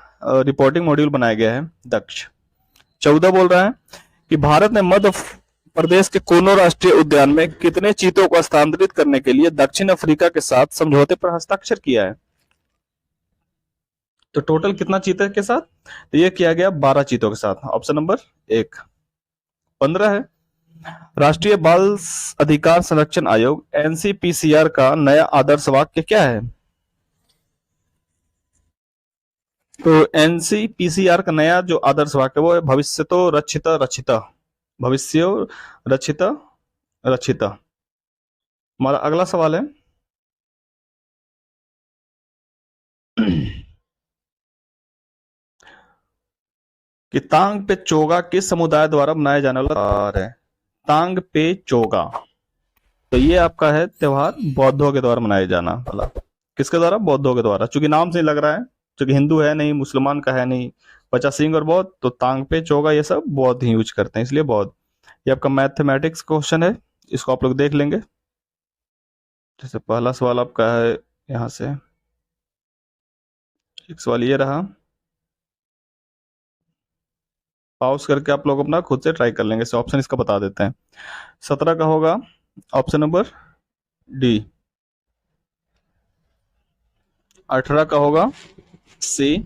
रिपोर्टिंग मॉड्यूल बनाया गया है दक्ष। 14 बोल रहा है कि भारत ने मध्य प्रदेश के कोनो राष्ट्रीय उद्यान में कितने चीतों को स्थानांतरित करने के लिए दक्षिण अफ्रीका के साथ समझौते पर हस्ताक्षर किया है? तो टोटल कितना चीते के साथ? तो ये किया गया 12 चीतों के साथ, ऑप्शन नंबर 1। 15 है, राष्ट्रीय बाल अधिकार संरक्षण आयोग एनसीपीसीआर का नया आदर्श वाक्य क्या है? तो एनसीपीसीआर का नया जो आदर्श वाक्य वो है भविष्य तो रक्षित रक्षित, भविष्य रक्षित रक्षित। हमारा अगला सवाल है, कि तांग पे चोगा किस समुदाय द्वारा मनाया जाने वाला त्योहार है? तांग पे चोगा, तो ये आपका है त्योहार बौद्धों के द्वारा मनाया जाना वाला। किसके द्वारा? बौद्धों के द्वारा। चूंकि नाम से लग रहा है, चूंकि हिंदू है नहीं, मुसलमान का है नहीं, पचास सिंह और बौद्ध, तो तांग पे चोगा ये सब बौद्ध ही यूज करते हैं, इसलिए बौद्ध। ये आपका मैथमेटिक्स क्वेश्चन है, इसको आप लोग देख लेंगे। जैसे पहला सवाल आपका है यहाँ से, एक सवाल ये रहा, पॉज करके आप लोग अपना खुद से ट्राई कर लेंगे। ऑप्शन इसका बता देते हैं। 17 का होगा ऑप्शन नंबर डी। 18 का होगा सी।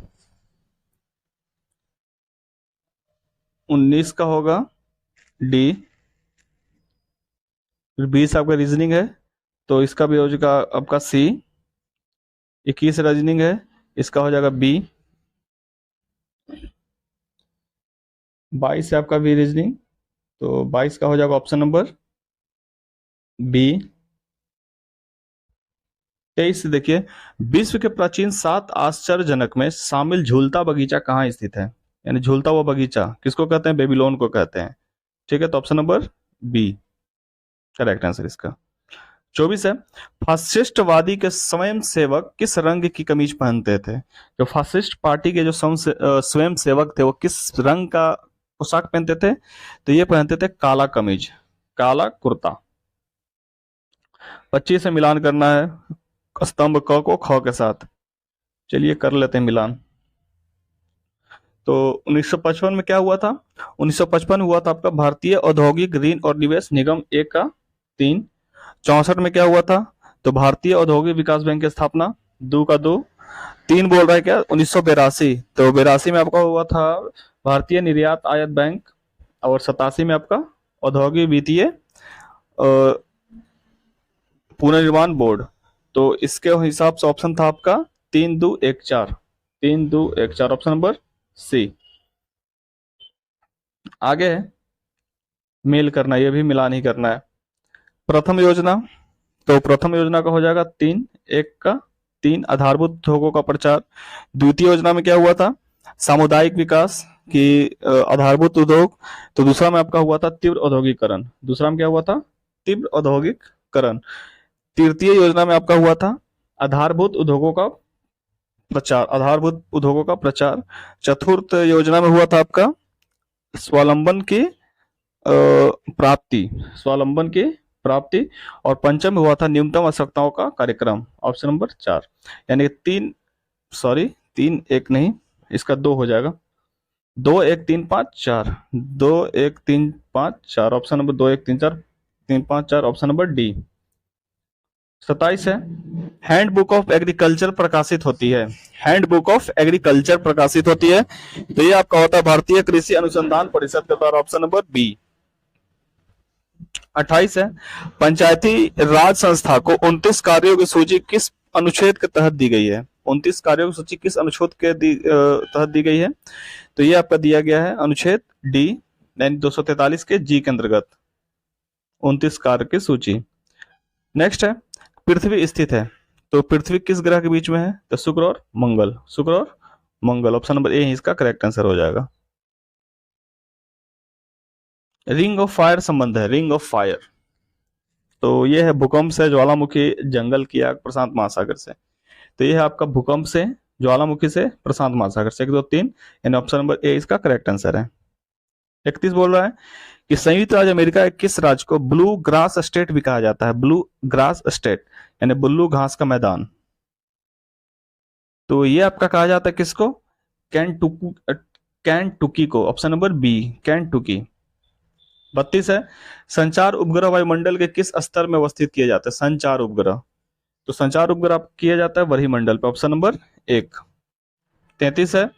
19 का होगा डी। फिर 20 आपका रीजनिंग है, तो इसका भी हो जाएगा आपका सी। 21 रीजनिंग है, इसका हो जाएगा बी। 22 है आपका भी रीजनिंग, तो 22 का हो जाएगा ऑप्शन नंबर बी। 23 देखिए, विश्व के प्राचीन 7 आश्चर्यजनक में शामिल झूलता बगीचा कहाँ स्थित है? यानी झूलता हुआ बगीचा किसको कहते हैं? बेबीलोन को कहते हैं। ठीक है, तो option number B correct answer इसका। 24 है, फासिस्टवादी के स्वयं सेवक किस रंग की कमीज पहनते थे? जो फासिस्ट पार्टी के जो स्वयं सेवक थे वो किस रंग का पोशाक पहनते थे? तो ये पहनते थे काला कमीज, काला कुर्ता। 25 से मिलान करना है स्तंभ क को ख के साथ। चलिए कर लेते हैं मिलान। तो 1955 में क्या हुआ था? 1955 हुआ था आपका भारतीय औद्योगिक ऋण और निवेश निगम एक का 3। 64 में क्या हुआ था? तो भारतीय औद्योगिक विकास बैंक की स्थापना 2 का 2। 3 बोल रहा है क्या? 1982, तो 82 में आपका हुआ था भारतीय निर्यात आयात बैंक। और 87 में आपका औद्योगिक वित्तीय पुनर्निर्माण बोर्ड। तो इसके हिसाब से ऑप्शन था आपका 3 2 1 4। 3 2 1 4 ऑप्शन नंबर सी। आगे है मेल करना, ये भी मिलान ही करना है। प्रथम योजना, तो प्रथम योजना का हो जाएगा 3 1 का 3 आधारभूत उद्योगों का प्रचार। द्वितीय योजना में क्या हुआ था? सामुदायिक विकास की आधारभूत उद्योग। तो दूसरा में आपका हुआ था तीव्र औद्योगिकरण। दूसरा में क्या हुआ था? तीव्र औद्योगिकरण। तृतीय योजना में आपका हुआ था आधारभूत उद्योगों का प्रचार, आधारभूत उद्योगों का प्रचार। चतुर्थ योजना में हुआ था आपका स्वावलंबन की प्राप्ति, स्वावलंबन की प्राप्ति। और पंचम में हुआ था न्यूनतम आवश्यकताओं का कार्यक्रम, ऑप्शन नंबर 4। यानी 3 1 नहीं, इसका 2 हो जाएगा। 2 1 3 5 4, 2 1 3 5 4 option number 2 1 3 4 3 5 4 option number D. 27 है, हैंडबुक ऑफ एग्रीकल्चर प्रकाशित होती है। हैंडबुक ऑफ एग्रीकल्चर प्रकाशित होती है, तो ये आपका होता है भारतीय कृषि अनुसंधान परिषद के द्वारा, ऑप्शन नंबर बी। 28 है, पंचायती राज संस्था को 29 कार्यों की सूची किस अनुच्छेद के तहत दी गई है? 29 कार्यों की सूची किस अनुच्छेद के तहत दी गई है? तो ये आपका दिया गया है अनुच्छेद डी, यानी 243 के जी के अंतर्गत 29 कार्य की सूची। नेक्स्ट है, पृथ्वी स्थित है, तो पृथ्वी किस ग्रह के बीच में है? तो शुक्र और मंगल, शुक्र और मंगल ऑप्शन नंबर ए इसका करेक्ट आंसर हो जाएगा। रिंग ऑफ फायर संबंध है, रिंग ऑफ फायर, तो ये है भूकंप से ज्वालामुखी जंगल की आग प्रशांत महासागर से। तो ये है आपका भूकंप से ज्वालामुखी से प्रशांत महासागर से। 1 2 3 यानी ऑप्शन नंबर ए इसका करेक्ट आंसर है। 31 बोल रहा है कि संयुक्त राज्य अमेरिका के किस राज्य को ब्लू ग्रास स्टेट भी कहा जाता है? ब्लू ग्रास स्टेट यानी ब्लू घास का मैदान। तो ये आपका कहा जाता है किसको? कैंटुकी को, ऑप्शन नंबर बी कैंटुकी। 32 है, संचार उपग्रह वायुमंडल के किस स्तर में अवस्थित किए जाते हैं? संचार उपग्रह, तो संचार उपग्रह किया जाता है वरिमंडल पे, ऑप्शन नंबर 1। 33 है,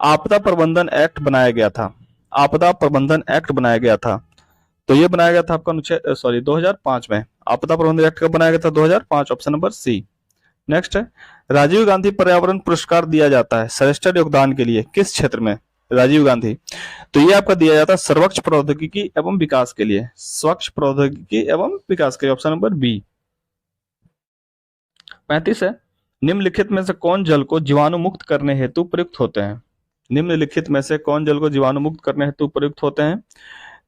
आपदा प्रबंधन एक्ट बनाया गया था। आपदा प्रबंधन एक्ट बनाया गया था, तो ये बनाया गया था आपका अनुच्छेद 2005 में। आपदा प्रबंधन एक्ट कब बनाया गया था? 2005 ऑप्शन नंबर सी। नेक्स्ट है, राजीव गांधी पर्यावरण पुरस्कार दिया जाता है श्रेष्ठ योगदान के लिए किस क्षेत्र में? राजीव गांधी, तो ये आपका दिया जाता है सर्वोच्च प्रौद्योगिकी एवं विकास के लिए, स्वच्छ प्रौद्योगिकी एवं विकास के लिए, ऑप्शन नंबर बी। 35 है, निम्नलिखित में से कौन जल को जीवाणु मुक्त करने हेतु प्रयुक्त होते हैं? निम्नलिखित में से कौन जल को जीवाणु मुक्त करने हेतु प्रयुक्त होते हैं?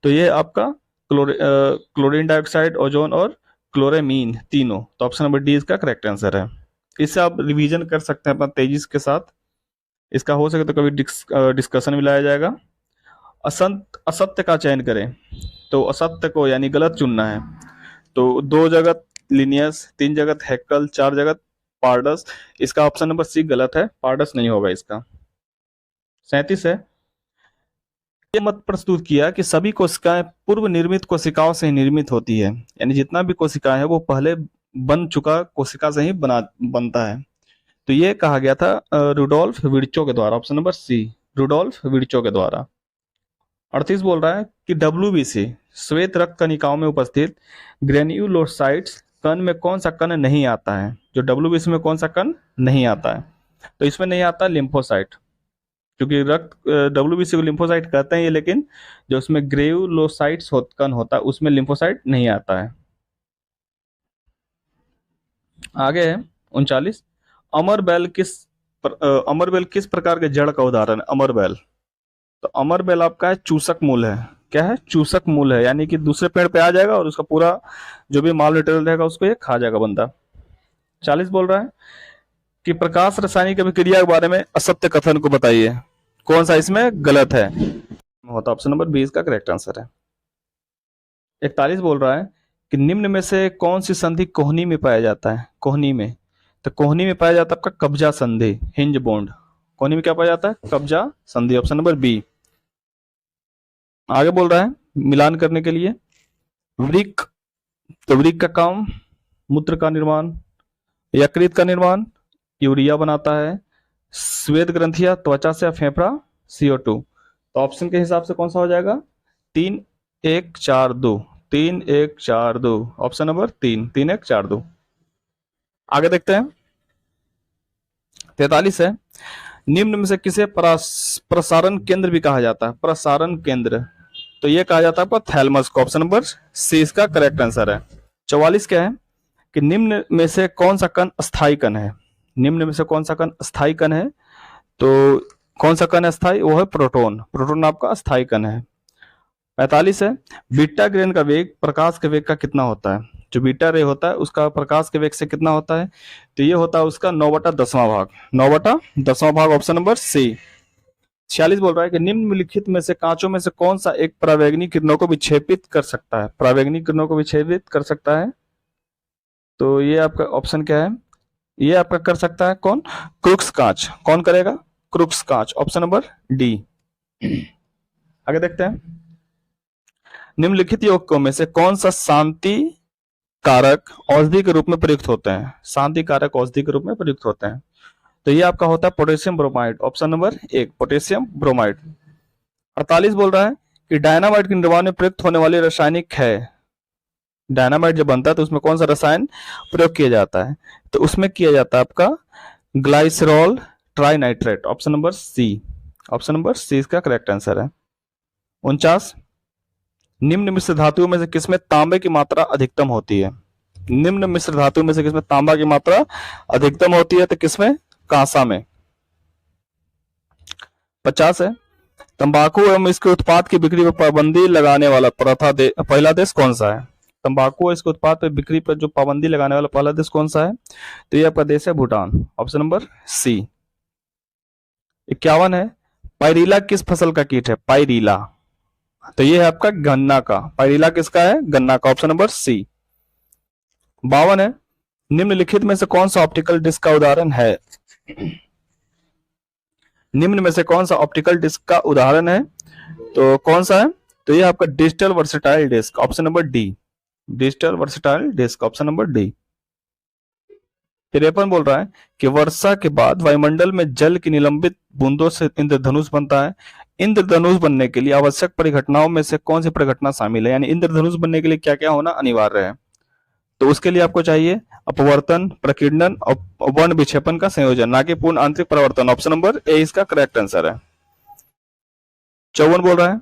तो ये आपका क्लोरीन डाइऑक्साइड, ओजोन और क्लोरेमीन तीनों, तो ऑप्शन नंबर डी इसका करेक्ट आंसर है। इससे आप रिवीजन कर सकते हैं अपना तेजी के साथ, इसका हो सके तो कभी डिस्कशन में लाया जाएगा। असत्य का चयन करें, तो असत्य को यानी गलत चुनना है। तो 2 जगत लिनियस, 3 जगत हैक्कल, 4 जगत पारडस। इसका ऑप्शन नंबर सी गलत है, पारडस नहीं होगा इसका। 37 है, ये मत प्रस्तुत किया कि सभी कोशिकाएं पूर्व निर्मित कोशिकाओं से ही निर्मित होती है, यानी जितना भी कोशिका है वो पहले बन चुका कोशिका से ही बनता है। तो ये कहा गया था रुडोल्फ विर्चो के द्वारा, ऑप्शन नंबर सी, रुडोल्फ विर्चो के द्वारा। 38 बोल रहा है कि डब्ल्यूबीसी श्वेत रक्त कणिकाओं में उपस्थित ग्रेन्युलोसाइट्स कण में कौन सा कण नहीं आता है? जो डब्ल्यूबीसी में कौन सा कण नहीं आता है? तो इसमें नहीं आता लिम्फोसाइट, क्योंकि रक्त डब्ल्यूबीसी को लिम्फोसाइट कहते हैं ये, लेकिन जो उसमें ग्रेन्युलोसाइट्स कण होता है उसमें लिम्फोसाइट नहीं आता है। आगे है 39, अमरबेल किस प्रकार के जड़ का उदाहरण है? अमरबेल, तो अमरबेल आपका है चूसक मूल है। क्या है? चूसक मूल है, यानी कि दूसरे पेड़ पे आ जाएगा और उसका पूरा जो भी माल मटेरियल रहेगा उसको ये खा जाएगा बंदा। 40 बोल रहा है कि प्रकाश रासायनिक अभिक्रिया के बारे में असत्य कथन को बताइए, कौन सा इसमें गलत है? होता ऑप्शन नंबर 20 का करेक्ट आंसर है। 41 बोल रहा है कि निम्न में से कौन सी संधि कोहनी में पाया जाता है? कोहनी में, तो कोहनी में पाया जाता है आपका कब्जा संधि, हिंज बॉन्ड। कोहनी में क्या पाया जाता है? कब्जा संधि, ऑप्शन नंबर बी। आगे बोल रहा है मिलान करने के लिए, वृक्क, तो वृक्क का काम मूत्र का निर्माण, यकृत का निर्माण, यूरिया बनाता है, श्वेत ग्रंथियां त्वचा से, फेफड़ा, CO2। तो ऑप्शन के हिसाब से कौन सा हो जाएगा? 3 1 4 2, 3 1 4 2, ऑप्शन नंबर 3, 3 1 4 2। आगे देखते हैं 43 है, निम्न में से किसे प्रसारण केंद्र भी कहा जाता है? प्रसारण केंद्र, तो ये कहा जाता है आपका थैलमस को, ऑप्शन नंबर सी इसका करेक्ट आंसर है। 44 क्या है कि निम्न में से कौन सा कण अस्थायी कण है? निम्न में से कौन सा कण अस्थायी कण है? तो कौन सा कण अस्थायी? वो है प्रोटॉन, प्रोटॉन आपका अस्थायी कण है। 45 है, बीटा ग्रेन का वेग प्रकाश के वेग का कितना होता है? जो बीटा रे होता है उसका प्रकाश के वेग से कितना होता है? तो ये होता है उसका 9/10वां भाग, 9/10वां भाग, ऑप्शन नंबर सी। 46 बोल रहा है कि निम्नलिखित में से कांचों में से कौन सा एक परावैंगनी किरणों को विक्षेपित कर सकता है? परावैंगनी किरणों को विक्षेपित कर सकता है, तो ये आपका ऑप्शन क्या है? ये आपका कर सकता है कौन? क्रुक्स कांच। कौन करेगा? क्रुक्स कांच, ऑप्शन नंबर डी। आगे देखते हैं, निम्नलिखित यौगिकों में से कौन सा शांति कारक औषधि के रूप में प्रयुक्त होते हैं? शांति कारक औषधि के रूप में प्रयुक्त होते हैं, तो ये आपका होता है potassium bromide, option number 1, potassium bromide. 48 बोल रहा है कि डायनामाइट के निर्माण में प्रयुक्त होने वाली रासायनिक है, डायनामाइट जब बनता है तो उसमें कौन सा रसायन प्रयोग किया जाता है? तो उसमें किया जाता है आपका glycerol trinitrate, option number C, option number C इसका करेक्ट आंसर है। 49, निम्न मिश्र धातुओं में से किसमें तांबे की मात्रा अधिकतम होती है? निम्न मिश्र धातु में से किसमें तांबा की मात्रा अधिकतम होती है? तो किसमें? कांसा में। 50 है, तंबाकू एवं इसके उत्पाद की बिक्री पर पाबंदी लगाने वाला पहला देश कौन सा है? तंबाकू और इसके उत्पाद पर बिक्री पर जो पाबंदी लगाने वाला पहला देश कौन सा है? तो ये आपका देश है भूटान, ऑप्शन नंबर सी। 51 है, पायरीला किस फसल का कीट है? पायरीला, तो ये है आपका गन्ना का, पायरीला किसका है? गन्ना का, ऑप्शन नंबर सी। 52 है, निम्नलिखित में से कौन सा ऑप्टिकल डिस्क का उदाहरण है? निम्न में से कौन सा ऑप्टिकल डिस्क का उदाहरण है? तो कौन सा है? तो ये आपका digital versatile disc, option number D, digital versatile disc, option number D. 53 बोल रहा है कि वर्षा के बाद वायुमंडल में जल की निलंबित बूंदों से इंद्रधनुष बनता है। इंद्रधनुष बनने के लिए आवश्यक परिघटनाओं में से कौन सी परिघटना शामिल है? यानी इंद्रधनुष बनने के लिए क्या क्या होना अनिवार्य है? तो उसके लिए आपको चाहिए अपवर्तन, प्रकीर्णन और वर्ण विक्षेपण का संयोजन, ना कि पूर्ण आंतरिक परिवर्तन, ऑप्शन नंबर ए इसका करेक्ट आंसर है। 54 बोल रहा है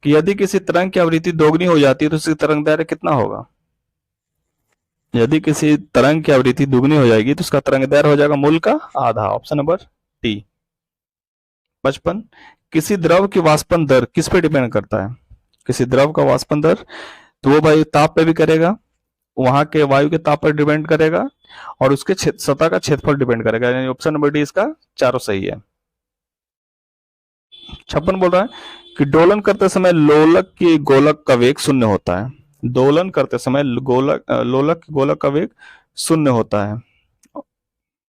कि यदि किसी तरंग की आवृत्ति दोगुनी हो जाती है तो उसकी तरंग दैर्घ्य कितना होगा? यदि किसी तरंग की आवृत्ति दुगनी हो जाएगी तो उसका तरंग दैर्घ्य हो जाएगा मूल का आधा, ऑप्शन नंबर टी। 55, किसी द्रव की वाष्पन दर किस पे डिपेंड करता है? किसी द्रव का वाष्पन दर, तो वो भाई ताप पे भी करेगा, वहां के वायु के ताप पर डिपेंड करेगा और उसके सतह का क्षेत्रफल डिपेंड करेगा, यानी ऑप्शन नंबर डी इसका चारों सही है। 56 बोल रहा है कि दोलन करते समय लोलक की गोलक का वेग शून्य होता है। दोलन करते समय लोलक का वेग शून्य होता है।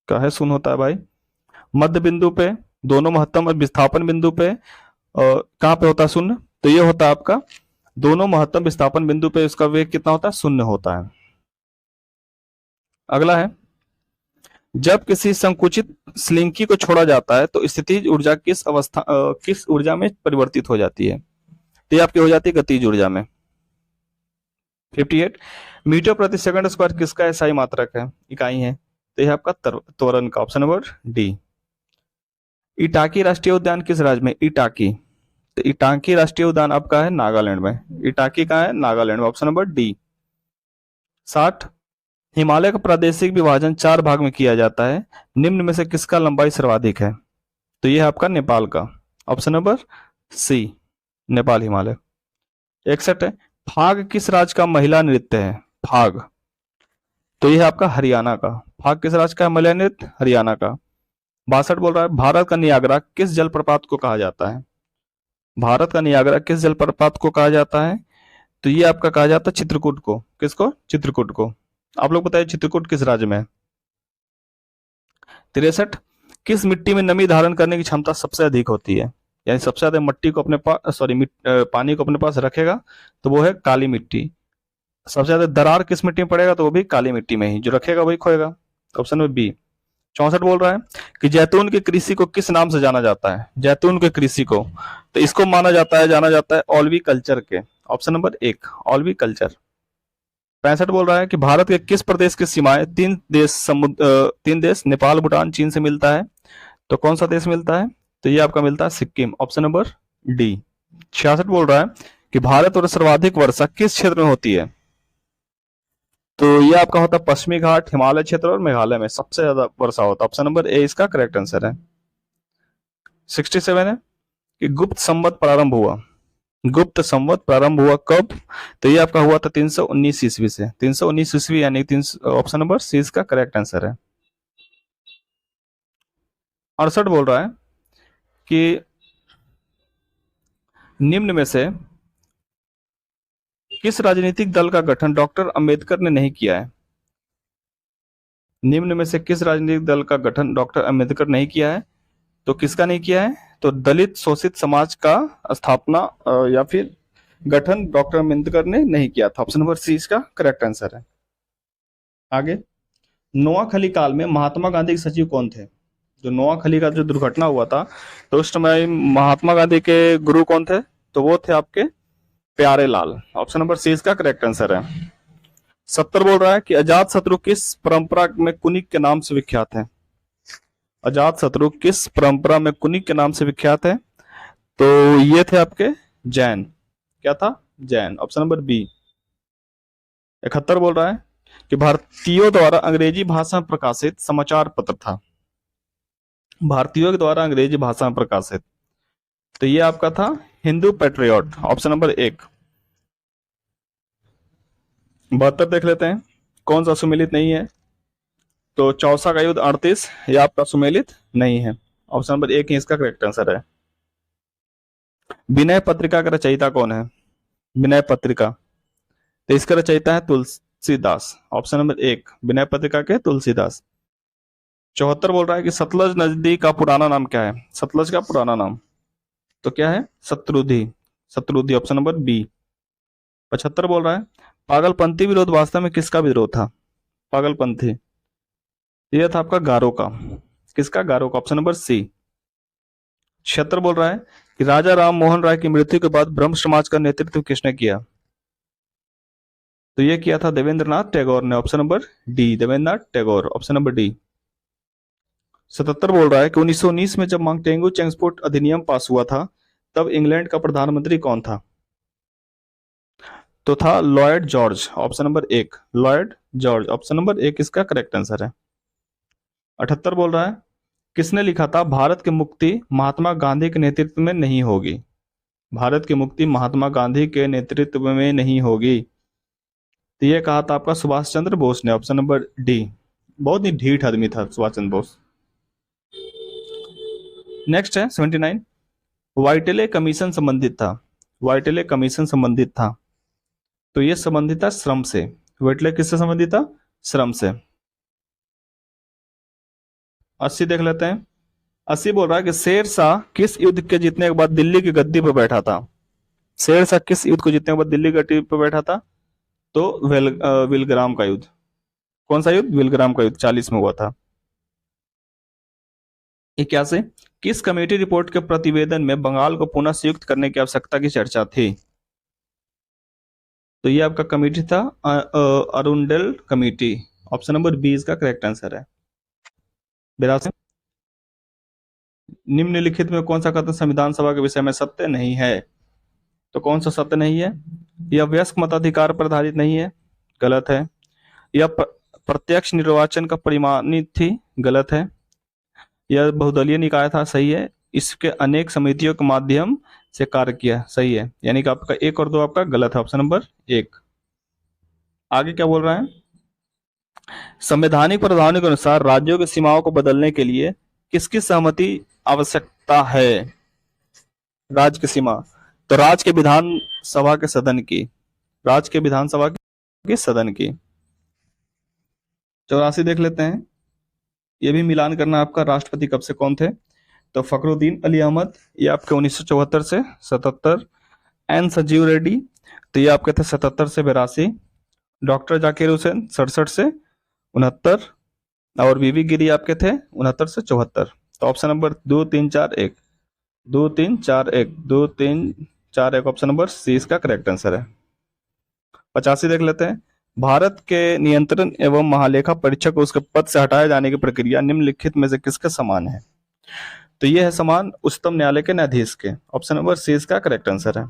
क्या है शून्य होता है भाई? मध्य बिंदु पे, दोनों महत्तम और विस्थापन बिंदु पे कहाँ पे होता है शून्य? तो ये होता है आपका दोनों महत्तम विस्थापन बिंदु पे उसका वेग कितना होता है? शून्य होता है। अगला है, जब किसी संकुचित स्लिंकी को छोड़ा जाता है तो स्थितिज ऊर्जा किस ऊर्जा में परिवर्तित हो जाती है? तो ये आपकी हो जाती है गतिज ऊर्जा में। 58 मीटर प्रति सेकंड स्क्वायर किसका एसआई मात्रक है, इकाई है? तो यह आपका त्वरण का, ऑप्शन नंबर डी। इटाकी राष्ट्रीय उद्यान किस राज्य में? इटाकी, तो इटाकी राष्ट्रीय उद्यान आपका है नागालैंड में। इटाकी का है नागालैंड में, ऑप्शन नंबर डी। 60 हिमालय का प्रादेशिक विभाजन 4 भाग में किया जाता है, निम्न में से किसका लंबाई सर्वाधिक है? तो यह है आपका नेपाल का, option number C, Nepal Himalaya. 61 है फाग किस राज्य का महिला नृत्य है? फाग, तो यह है आपका हरियाणा का। फाग किस राज्य का महिला नृत्य? हरियाणा का। 62 बोल रहा है भारत का नियाग्रा किस जलप्रपात को कहा जाता है? भारत का नियाग्रा किस जलप्रपात को कहा जाता है? तो ये आपका कहा जाता है चित्रकूट को। किसको? चित्रकूट को। आप लोग बताइए चित्रकूट किस राज्य में है? 63 किस मिट्टी में नमी धारण करने की क्षमता सबसे अधिक होती है? यानी सबसे ज्यादा मट्टी को अपने पास पानी को अपने पास रखेगा तो वो है काली मिट्टी। सबसे ज्यादा दरार किस मिट्टी में पड़ेगा? तो वो भी काली मिट्टी में ही, जो रखेगा वही खोएगा, ऑप्शन नंबर बी। 64 बोल रहा है कि जैतून की कृषि को किस नाम से जाना जाता है? जैतून की कृषि को, तो इसको जाना जाता है ऑलवी कल्चर के, ऑप्शन नंबर एक, ऑलवी कल्चर। 65 बोल रहा है कि भारत के किस प्रदेश की सीमाएं तीन देश नेपाल, भूटान, चीन से मिलता है? तो कौन सा देश मिलता है? तो ये आपका मिलता है सिक्किम, ऑप्शन नंबर डी। 66 बोल रहा है कि भारत और सर्वाधिक वर्षा किस क्षेत्र में होती है? तो ये आपका होता है पश्चिमी घाट, हिमालय क्षेत्र और मेघालय में सबसे ज्यादा वर्षा होता है, ऑप्शन नंबर ए इसका करेक्ट आंसर है। 67 है कि गुप्त संवत प्रारंभ हुआ। गुप्त संवत प्रारंभ हुआ कब? तो ये आपका हुआ था 319 ईस्वी से। 319 ईस्वी यानी ऑप्शन नंबर सी इसका करेक्ट आंसर है। 68 बोल रहा है कि निम्न में से किस राजनीतिक दल का गठन डॉक्टर अंबेडकर ने नहीं किया है? निम्न में से किस राजनीतिक दल का गठन डॉक्टर अंबेडकर नहीं किया है? तो किसका नहीं किया है? तो दलित शोषित समाज का स्थापना या फिर गठन डॉक्टर अंबेडकर ने नहीं किया था, ऑप्शन नंबर सी इसका करेक्ट आंसर है। आगे, नोआखली काल में महात्मा गांधी के सचिव कौन थे? जो नोआखली का जो दुर्घटना हुआ था तो उस समय महात्मा गांधी के गुरु कौन थे? तो वो थे आपके प्यारे लाल, ऑप्शन नंबर सी इसका करेक्ट आंसर है। 70 बोल रहा है कि अजात शत्रु किस परंपरा में कुनिक के नाम से विख्यात है? अजात शत्रु किस परंपरा में कुनिक के नाम से विख्यात है? तो ये थे आपके जैन। क्या था? Jain, option number B. 71 बोल रहा है कि भारतीयों द्वारा अंग्रेजी भाषा में प्रकाशित समाचार पत्र था। भारतीयों के द्वारा अंग्रेजी भाषा में प्रकाशित, तो ये आपका था हिंदू पैट्रियट, ऑप्शन नंबर एक। 72 देख लेते हैं कौन सा सुमेलित नहीं है? तो चौसा का युद्ध 38 ये आपका सुमेलित नहीं है, ऑप्शन नंबर एक ही इसका करेक्ट आंसर है। विनय पत्रिका का रचयिता कौन है? विनय पत्रिका, तो इसका रचयिता है तुलसीदास, ऑप्शन नंबर एक, विनय पत्रिका के तुलसीदास। 74 बोल रहा है कि सतलज नदी का पुराना नाम क्या है? सतलज का पुराना नाम तो क्या है? शत्रुधि, शत्रुधि, ऑप्शन नंबर बी। 75 बोल रहा है पागलपंथी विरोध वास्तव में किसका विरोध था? पागलपंथी, यह था आपका गारो का। किसका? गारो का, ऑप्शन नंबर सी। 76 बोल रहा है कि राजा राम मोहन राय की मृत्यु के बाद ब्रह्म समाज का नेतृत्व किसने किया? तो यह किया था देवेंद्रनाथ टैगोर ने, option number D, Devendranath Tagore, option number D. 77 बोल रहा है कि 1919 में जब मांगटेंगू चेंगसफोर्ड अधिनियम पास हुआ था तब इंग्लैंड का प्रधानमंत्री कौन था? तो था लॉयड जॉर्ज, ऑप्शन नंबर एक, लॉयड जॉर्ज, ऑप्शन नंबर एक इसका करेक्ट आंसर है। 78 बोल रहा है किसने लिखा था भारत की मुक्ति महात्मा गांधी के नेतृत्व में नहीं होगी? भारत की मुक्ति महात्मा गांधी के नेतृत्व में नहीं होगी, तो ये कहा था आपका सुभाष चंद्र बोस ने, ऑप्शन नंबर डी। बहुत ही ढीठ आदमी था सुभाष चंद्र बोस। नेक्स्ट है 79 वाइटले कमीशन संबंधित था। वाइटले कमीशन संबंधित था, तो ये संबंधित था श्रम से। वाइटले किससे संबंधित था? श्रम से। 80 देख लेते हैं। 80 बोल रहा है कि शेर शाह किस युद्ध के जीतने के बाद दिल्ली की गद्दी पर बैठा था? शेर शाह किस युद्ध को जीतने के बाद दिल्ली की गद्दी पर बैठा था? तो विलग्राम का युद्ध। कौन सा युद्ध? विलग्राम का युद्ध 40 में हुआ था। 81, किस कमेटी रिपोर्ट के प्रतिवेदन में बंगाल को पुनः संयुक्त करने की आवश्यकता की चर्चा थी? तो ये आपका कमेटी था अरुंडल कमेटी। ऑप्शन नंबर बी इसका करेक्ट आंसर है। 82, निम्नलिखित में कौन सा कथन संविधान सभा के विषय में सत्य नहीं है? तो कौन सा सत्य नहीं है? यह वयस्क मताधिकार पर आधारित नहीं है, गलत है। यह प्रत्यक्ष निर्वाचन का परिमाणित थी, गलत है। यह बहुदलीय निकाय था, सही है। इसके अनेक समितियों के माध्यम से कार्य किया, सही है। यानी कि आपका 1 और 2 आपका गलत है, ऑप्शन नंबर 1। आगे क्या बोल रहा है? संवैधानिक प्रावधानों के अनुसार राज्यों की सीमाओं को बदलने के लिए किसकी सहमति आवश्यकता है? राज्य की सीमा, तो राज्य के विधानसभा के सदन की, राज्य के विधानसभा के सदन की। 84 देख लेते हैं। ये भी मिलान करना आपका, राष्ट्रपति कब से कौन थे? तो फखरुद्दीन अली अहमद, ये आपके 1974 से 77। एन संजीव रेड्डी, तो ये आपके थे 77 से 82। डॉक्टर जाकिर हुसैन 67 से 69। और बीबी गिरी आपके थे 69 से 74। तो option number 2 3 4 1 2 3 4 1 2 3 4 1 option number C इसका करेक्ट आंसर है। 85 देख लेते हैं। भारत के नियंत्रण एवं महालेखा परीक्षक को उसके पद से हटाए जाने की प्रक्रिया निम्नलिखित में से किसके समान है? तो यह है समान उच्चतम न्यायालय के न्यायाधीश के। ऑप्शन नंबर सी इसका करेक्ट आंसर है।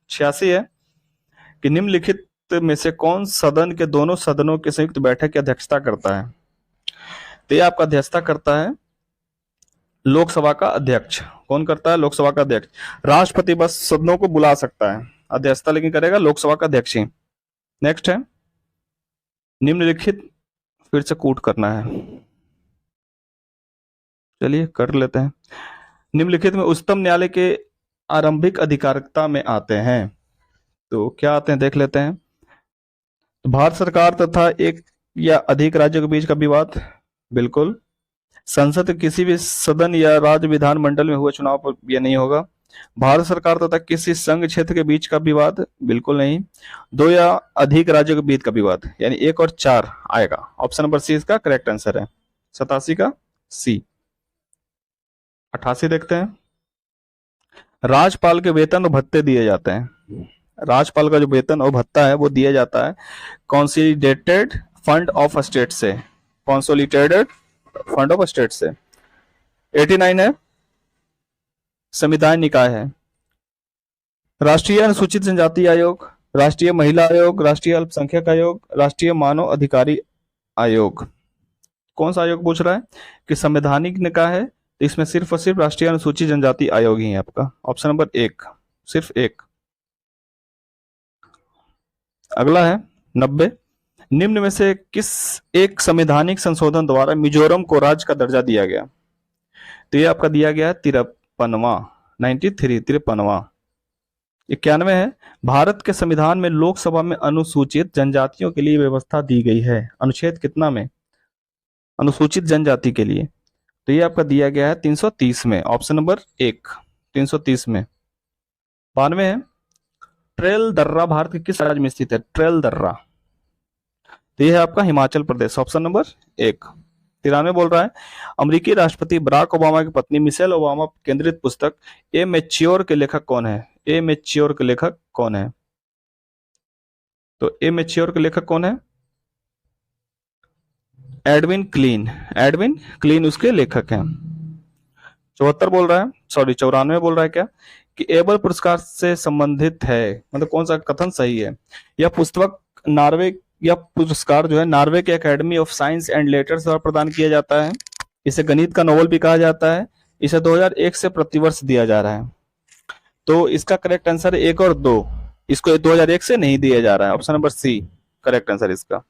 86 है कि निम्नलिखित में से कौन सदन के दोनों सदनों की संयुक्त बैठक की अध्यक्षता करता है? तो यह आपका अध्यक्षता करता है लोकसभा का अध्यक्ष। कौन करता है? लोकसभा का अध्यक्ष। राष्ट्रपति बस सदनों को बुला सकता है, अध्यक्षता लेकिन करेगा लोकसभा का अध्यक्ष ही। नेक्स्ट है निम्नलिखित, फिर से कूट करना है, चलिए कर लेते हैं। निम्नलिखित में उच्चतम न्यायालय के आरंभिक अधिकारिता में आते हैं, तो क्या आते हैं देख लेते हैं। तो भारत सरकार तथा एक या अधिक राज्यों के बीच का विवाद, बिल्कुल। संसद के किसी भी सदन या राज्य विधान मंडल में हुए चुनाव पर यह नहीं होगा। भारत सरकार तथा किसी संघ क्षेत्र के बीच का विवाद, बिल्कुल नहीं। 2 या अधिक राज्यों के बीच का विवाद, यानी 1 और 4 आएगा। ऑप्शन नंबर सी इसका करेक्ट आंसर है। 87 का सी। 88 देखते हैं। राज्यपाल के वेतन और भत्ते दिए जाते हैं। राज्यपाल का जो वेतन और भत्ता है वो दिया जाता है कॉन्सोलिडेटेड फंड ऑफ स्टेट से। कॉन्सोलिडेटेड फंड ऑफ स्टेट से। 89 है संविधान निकाय है। राष्ट्रीय अनुसूचित जनजाति आयोग, राष्ट्रीय महिला आयोग, राष्ट्रीय अल्पसंख्यक आयोग, राष्ट्रीय मानव अधिकारी आयोग। कौन सा आयोग पूछ रहा है? कि संवैधानिक निकाय है, तो इसमें सिर्फ और सिर्फ राष्ट्रीय अनुसूचित जनजाति आयोग ही है आपका। ऑप्शन नंबर 1, सिर्फ 1। अगला है 90, निम्न में से किस एक संवैधानिक संशोधन द्वारा मिजोरम को राज्य का दर्जा दिया गया? तो ये आपका दिया गया है 53वां, 93वां। 91 है भारत के संविधान में लोकसभा में अनुसूचित जनजातियों के लिए व्यवस्था दी गई है। अनुच्छेद कितना में? अनुसूचित जनजाति के लिए, तो ये आपका दिया गया है 330 में। ऑप्शन नंबर 1, 330 में। 92 है ट्रेल दर्रा भारत के किस राज्य में स्थित है? ट्रेल दर्रा, तो यह है आपका हिमाचल प्रदेश। Option number 1। 93 बोल रहा है अमेरिकी राष्ट्रपति बराक ओबामा की पत्नी मिशेल ओबामा केंद्रित पुस्तक ए मैच्योर के लेखक कौन है? ए मैच्योर के लेखक कौन है? तो ए मैच्योर के लेखक कौन है? Edwin clean. एडविन क्लीन उसके लेखक हैं। 74 बोल रहा है, सॉरी 94 बोल रहा है क्या कि एबल पुरस्कार से संबंधित है, मतलब कौन सा कथन सही है? यह पुस्तक नॉर्वे, यह पुरस्कार जो है नॉर्वे के academy of science and letters द्वारा प्रदान किया जाता है। इसे गणित का नोबेल भी कहा जाता है। इसे 2001 से प्रतिवर्ष दिया जा रहा है। तो इसका करेक्ट आंसर 1 और 2, इसको 2001 से नहीं दिया जा रहा है। Option number C correct answer इसका।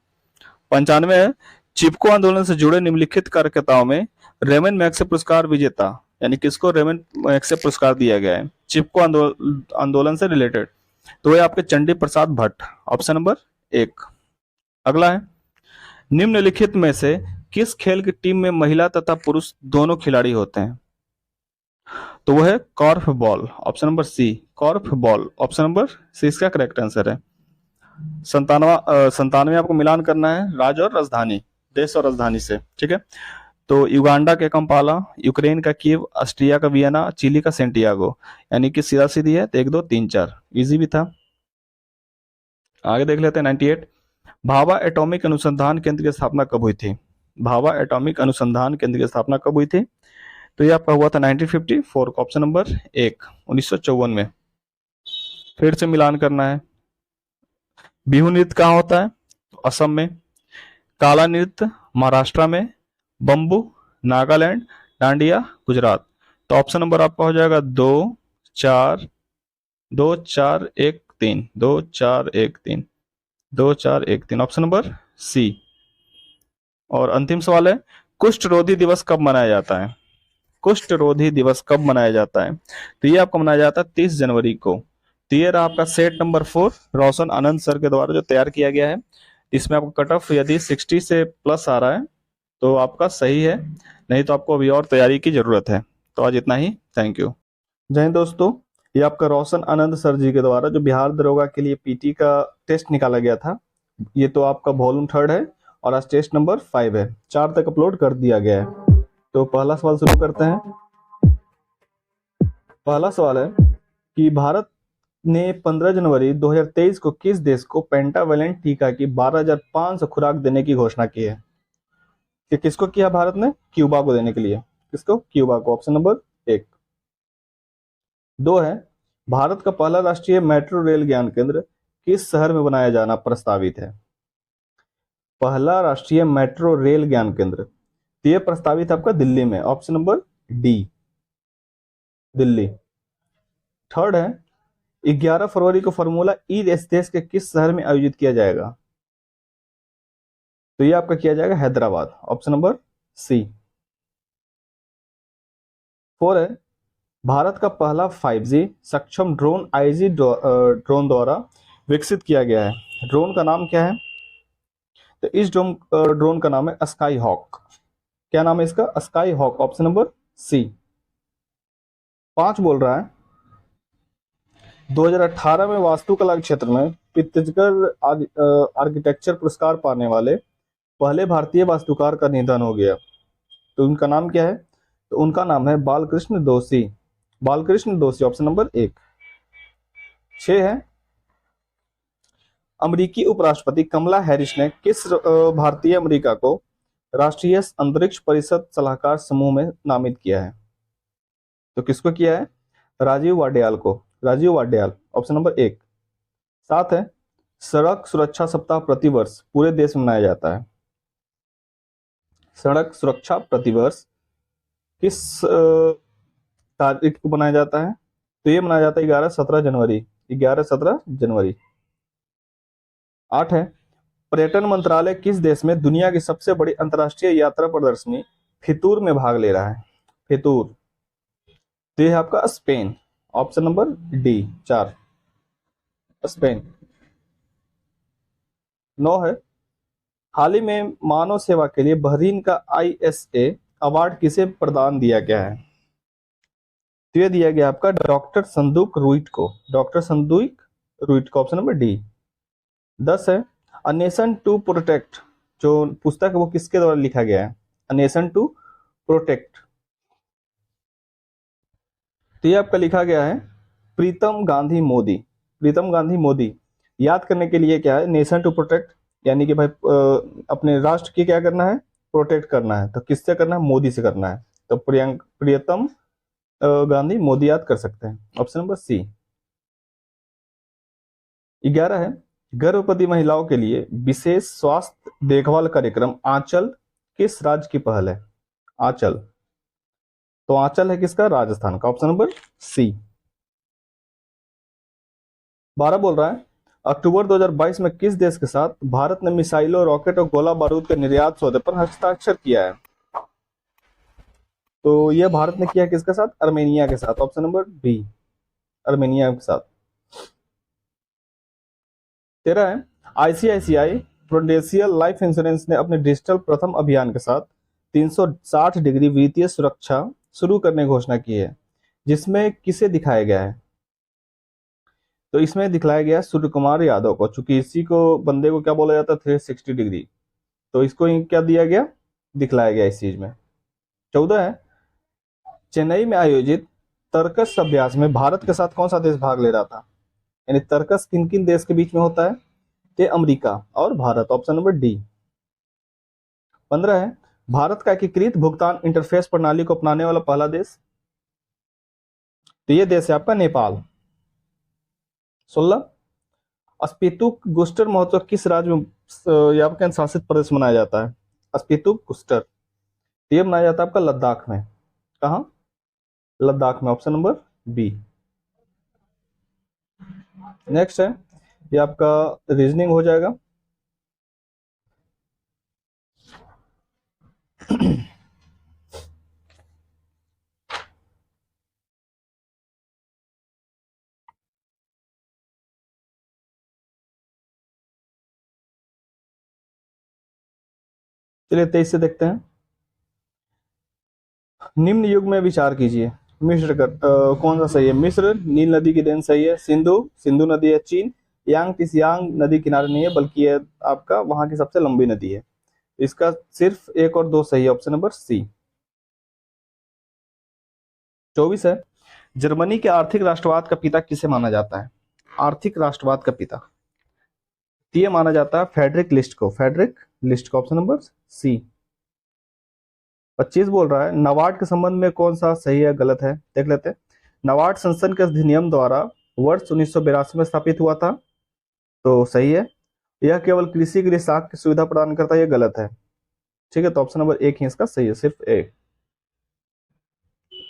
95 है चिपको आंदोलन से जुड़े निम्नलिखित कार्यकर्ताओं में रेमन मैग्सेसे पुरस्कार विजेता, यानी किसको रेमन मैग्सेसे पुरस्कार दिया गया है चिपको आंदोलन से रिलेटेड? तो ये आपके चंडी प्रसाद भट्ट। Option number 1। अगला है निम्नलिखित में से किस खेल की टीम में महिला तथा पुरुष दोनों खिलाड़ी होते हैं? तो वो है korfball, option number C, korfball, option number C इसका करेक्ट आंसर है। 97 आपको मिलान करना है राज्य और राजधानी, देश और राजधानी से, ठीक है। तो युगांडा के कंपाला, यूक्रेन का कीव, ऑस्ट्रिया का वियना, चिली का सेंटियागो, यानी कि सीधा सीधी है, तो 1 2 3 4 इजी भी था। आगे देख लेते हैं 98। भाभा एटॉमिक अनुसंधान केंद्र की स्थापना कब हुई थी? भाभा एटॉमिक अनुसंधान केंद्र की स्थापना कब हुई थी? तो ये आपका हुआ था 1954 का ऑप्शन नंबर 1, 1954 में। फिर से मिलान करना है। बिहू नृत्य कहाँ होता है? तो असम में। काला नृत्य महाराष्ट्र में। बम्बू नागालैंड। डांडिया गुजरात। तो ऑप्शन नंबर आपका हो जाएगा 2 4 2 4 1 3 2 4 1 3 2 4 1 3, ऑप्शन नंबर सी। और अंतिम सवाल है, कुष्ठ रोधी दिवस कब मनाया जाता है? कुष्ठ रोधी दिवस कब मनाया जाता है? तो ये आपको मनाया जाता है 30 जनवरी को। तो ये रहा आपका सेट नंबर 4 रोशन आनंद सर के द्वारा जो तैयार किया गया है। इसमें आपको कट ऑफ यदि 60 से प्लस आ रहा है तो आपका सही है, नहीं तो आपको अभी और तैयारी की जरूरत है। तो आज इतना ही, थैंक यू। जय हिंद दोस्तों, ये आपका रोशन आनंद सर जी के द्वारा जो बिहार दरोगा के लिए पीटी का टेस्ट निकाला गया था, ये तो आपका वॉल्यूम 3 है और आज टेस्ट नंबर 5 है, 4 तक अपलोड कर दिया गया है। तो पहला सवाल शुरू करते हैं। पहला सवाल है कि भारत ने 15 जनवरी 2023 को किस देश को पेंटावेलेंट टीका की 12,500 खुराक देने की घोषणा की है? कि किसको किया भारत ने? क्यूबा को देने के लिए। किसको? क्यूबा को, ऑप्शन नंबर 1। 2 है, भारत का पहला राष्ट्रीय मेट्रो रेल ज्ञान केंद्र किस शहर में बनाया जाना प्रस्तावित है? पहला राष्ट्रीय मेट्रो रेल ज्ञान केंद्र, तो ये प्रस्तावित आपका दिल्ली में, ऑप्शन नंबर डी, दिल्ली। 3 है, 11 फरवरी को फॉर्मूला ई रेस देश के किस शहर में आयोजित किया जाएगा? तो ये आपका किया जाएगा हैदराबाद, ऑप्शन नंबर सी। 4 है, भारत का पहला 5G सक्षम ड्रोन आईजी ड्रोन द्वारा विकसित किया गया है। ड्रोन का नाम क्या है? तो इस ड्रोन का नाम है स्काई हॉक। क्या नाम है इसका? Sky hawk, option number C. 5 बोल रहा है, 2018 में वास्तुकला के क्षेत्र में पित्जकर आर्किटेक्चर पुरस्कार पाने वाले पहले भारतीय वास्तुकार का निधन हो गया। तो उनका नाम क्या है? तो उनका नाम है बालकृष्ण दोषी, बालकृष्ण दोषी, ऑप्शन नंबर 1। 6 है, अमेरिकी उपराष्ट्रपति कमला हैरिस ने किस भारतीय अमेरिका को राष्ट्रीय अंतरिक्ष परिषद सलाहकार समूह में नामित किया है? तो किसको किया है? राजीव वाड्याल को, राजीव वाड्याल, ऑप्शन नंबर 1। 7 है, सड़क सुरक्षा सप्ताह प्रतिवर्ष पूरे देश में मनाया जाता है। सड़क सुरक्षा प्रतिवर्ष किस तारीख को मनाया जाता है? तो ये मनाया जाता है 11-17 जनवरी, 11-17 जनवरी। 8 है, पर्यटन मंत्रालय किस देश में दुनिया की सबसे बड़ी अंतर्राष्ट्रीय यात्रा प्रदर्शनी फितूर में भाग ले रहा है? फितूर, तो ये है आपका Spain, option number D, 4, Spain. 9 है, हाल ही में मानव सेवा के लिए बहरीन का ISA अवार्ड किसे प्रदान दिया गया है? तो ये दिया गया आपका डॉक्टर संदूक रुइट को, डॉक्टर संदूक रुइट को, ऑप्शन नंबर डी। 10 है, अ नेशन टू प्रोटेक्ट, जो पुस्तक है वो किसके द्वारा लिखा गया है? अ नेशन टू प्रोटेक्ट, तो ये आपका लिखा गया है प्रीतम गांधी मोदी, प्रीतम गांधी मोदी। याद करने के लिए क्या है? नेशन टू प्रोटेक्ट, यानी कि भाई अपने राष्ट्र की क्या करना है? प्रोटेक्ट करना है। तो किससे करना है? मोदी से करना है। तो प्रियतम गांधी मोदी याद कर सकते हैं, ऑप्शन नंबर सी। 11 है, गर्भवती महिलाओं के लिए विशेष स्वास्थ्य देखभाल कार्यक्रम आंचल किस राज्य की पहल है? आंचल, तो आंचल है किसका? राजस्थान का, ऑप्शन नंबर सी। 12 बोल रहा है, अक्टूबर 2022 में किस देश के साथ भारत ने मिसाइलों, रॉकेट और गोला बारूद के निर्यात सौदे पर हस्ताक्षर किया है? तो यह भारत ने किया किसके साथ? अर्मेनिया के साथ, ऑप्शन नंबर बी, अर्मेनिया के साथ। 13 है, ICICI प्रूडेंशियल लाइफ इंश्योरेंस ने अपने डिजिटल प्रथम अभियान के साथ 360 डिग्री वित्तीय सुरक्षा शुरू करने की घोषणा की है, जिसमें किसे दिखाया गया है? तो इसमें दिखलाया गया सूर्य कुमार यादव को, चूंकि इसी को बंदे को क्या बोला जाता है, 360 डिग्री, तो इसको ही क्या दिया गया, दिखलाया गया इस चीज में। 14 है, चेन्नई में आयोजित तर्कस अभ्यास में भारत के साथ कौन सा देश भाग ले रहा था? यानी तर्कस किन किन देश के बीच में होता है? ये अमेरिका और भारत, ऑप्शन नंबर डी। 15 है, भारत का एकीकृत भुगतान इंटरफेस प्रणाली को अपनाने वाला पहला देश? तो ये देश है आपका नेपाल। 16, स्पीतुक गुस्टर महोत्सव किस राज्य में या केंद्र शासित प्रदेश मनाया जाता है? स्पीतुक गुस्टर ये मनाया जाता है आपका लद्दाख में। कहा? लद्दाख में, ऑप्शन नंबर बी। नेक्स्ट है, ये आपका रीजनिंग हो जाएगा। चलिए 23 से देखते हैं। निम्न युग में विचार कीजिए, मिस्र का कौन सा सही है? मिस्र नील नदी की देन सही है। सिंधु सिंधु नदी है। चीन यांग तिसियांग नदी किनारे नहीं है, बल्कि ये आपका वहां की सबसे लंबी नदी है। इसका सिर्फ एक और दो सही है, ऑप्शन नंबर सी। 24 है, जर्मनी के आर्थिक राष्ट्रवाद का पिता किसे माना जाता है? आर्थिक राष्ट्रवाद का पिता तो ये माना जाता है फ्रेडरिक लिस्ट को, फ्रेडरिक लिस्ट को, ऑप्शन नंबर सी। 25 बोल रहा है, नाबार्ड के संबंध में कौन सा सही है गलत है, देख लेते हैं। नाबार्ड संसद के अधिनियम द्वारा वर्ष 1982 में स्थापित हुआ था, तो सही है। यह केवल कृषि के लिए साख की सुविधा प्रदान करता है, यह गलत है। ठीक है, तो ऑप्शन नंबर एक ही इसका सही है, सिर्फ एक।